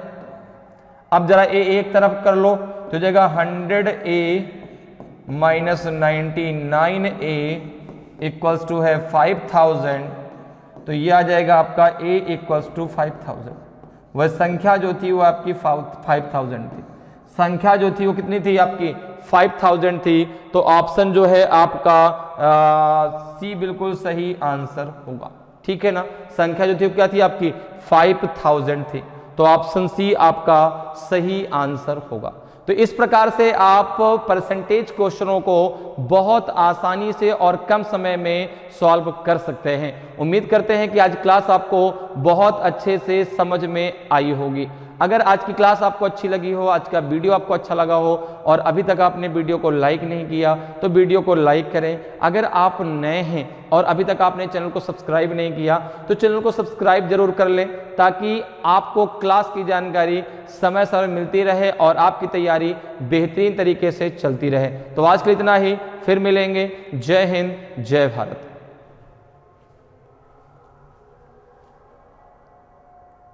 अब जरा ए एक तरफ कर लो तो जाएगा 100A - 99A = है 5000। तो ये आ जाएगा आपका A = 5000। वह संख्या जो थी वो आपकी 5000 थी। संख्या जो थी वो कितनी थी आपकी 5000 थी। तो ऑप्शन जो है आपका सी बिल्कुल सही आंसर होगा, ठीक है ना। संख्या जो थी वो क्या थी आपकी 5000 थी। तो ऑप्शन सी आपका सही आंसर होगा। तो इस प्रकार से आप परसेंटेज क्वेश्चनों को बहुत आसानी से और कम समय में सॉल्व कर सकते हैं। उम्मीद करते हैं कि आज क्लास आपको बहुत अच्छे से समझ में आई होगी। अगर आज की क्लास आपको अच्छी लगी हो, आज का वीडियो आपको अच्छा लगा हो और अभी तक आपने वीडियो को लाइक नहीं किया तो वीडियो को लाइक करें। अगर आप नए हैं और अभी तक आपने चैनल को सब्सक्राइब नहीं किया तो चैनल को सब्सक्राइब जरूर कर लें, ताकि आपको क्लास की जानकारी समय समय मिलती रहे और आपकी तैयारी बेहतरीन तरीके से चलती रहे। तो आज के लिए इतना ही, फिर मिलेंगे। जय हिंद, जय भारत।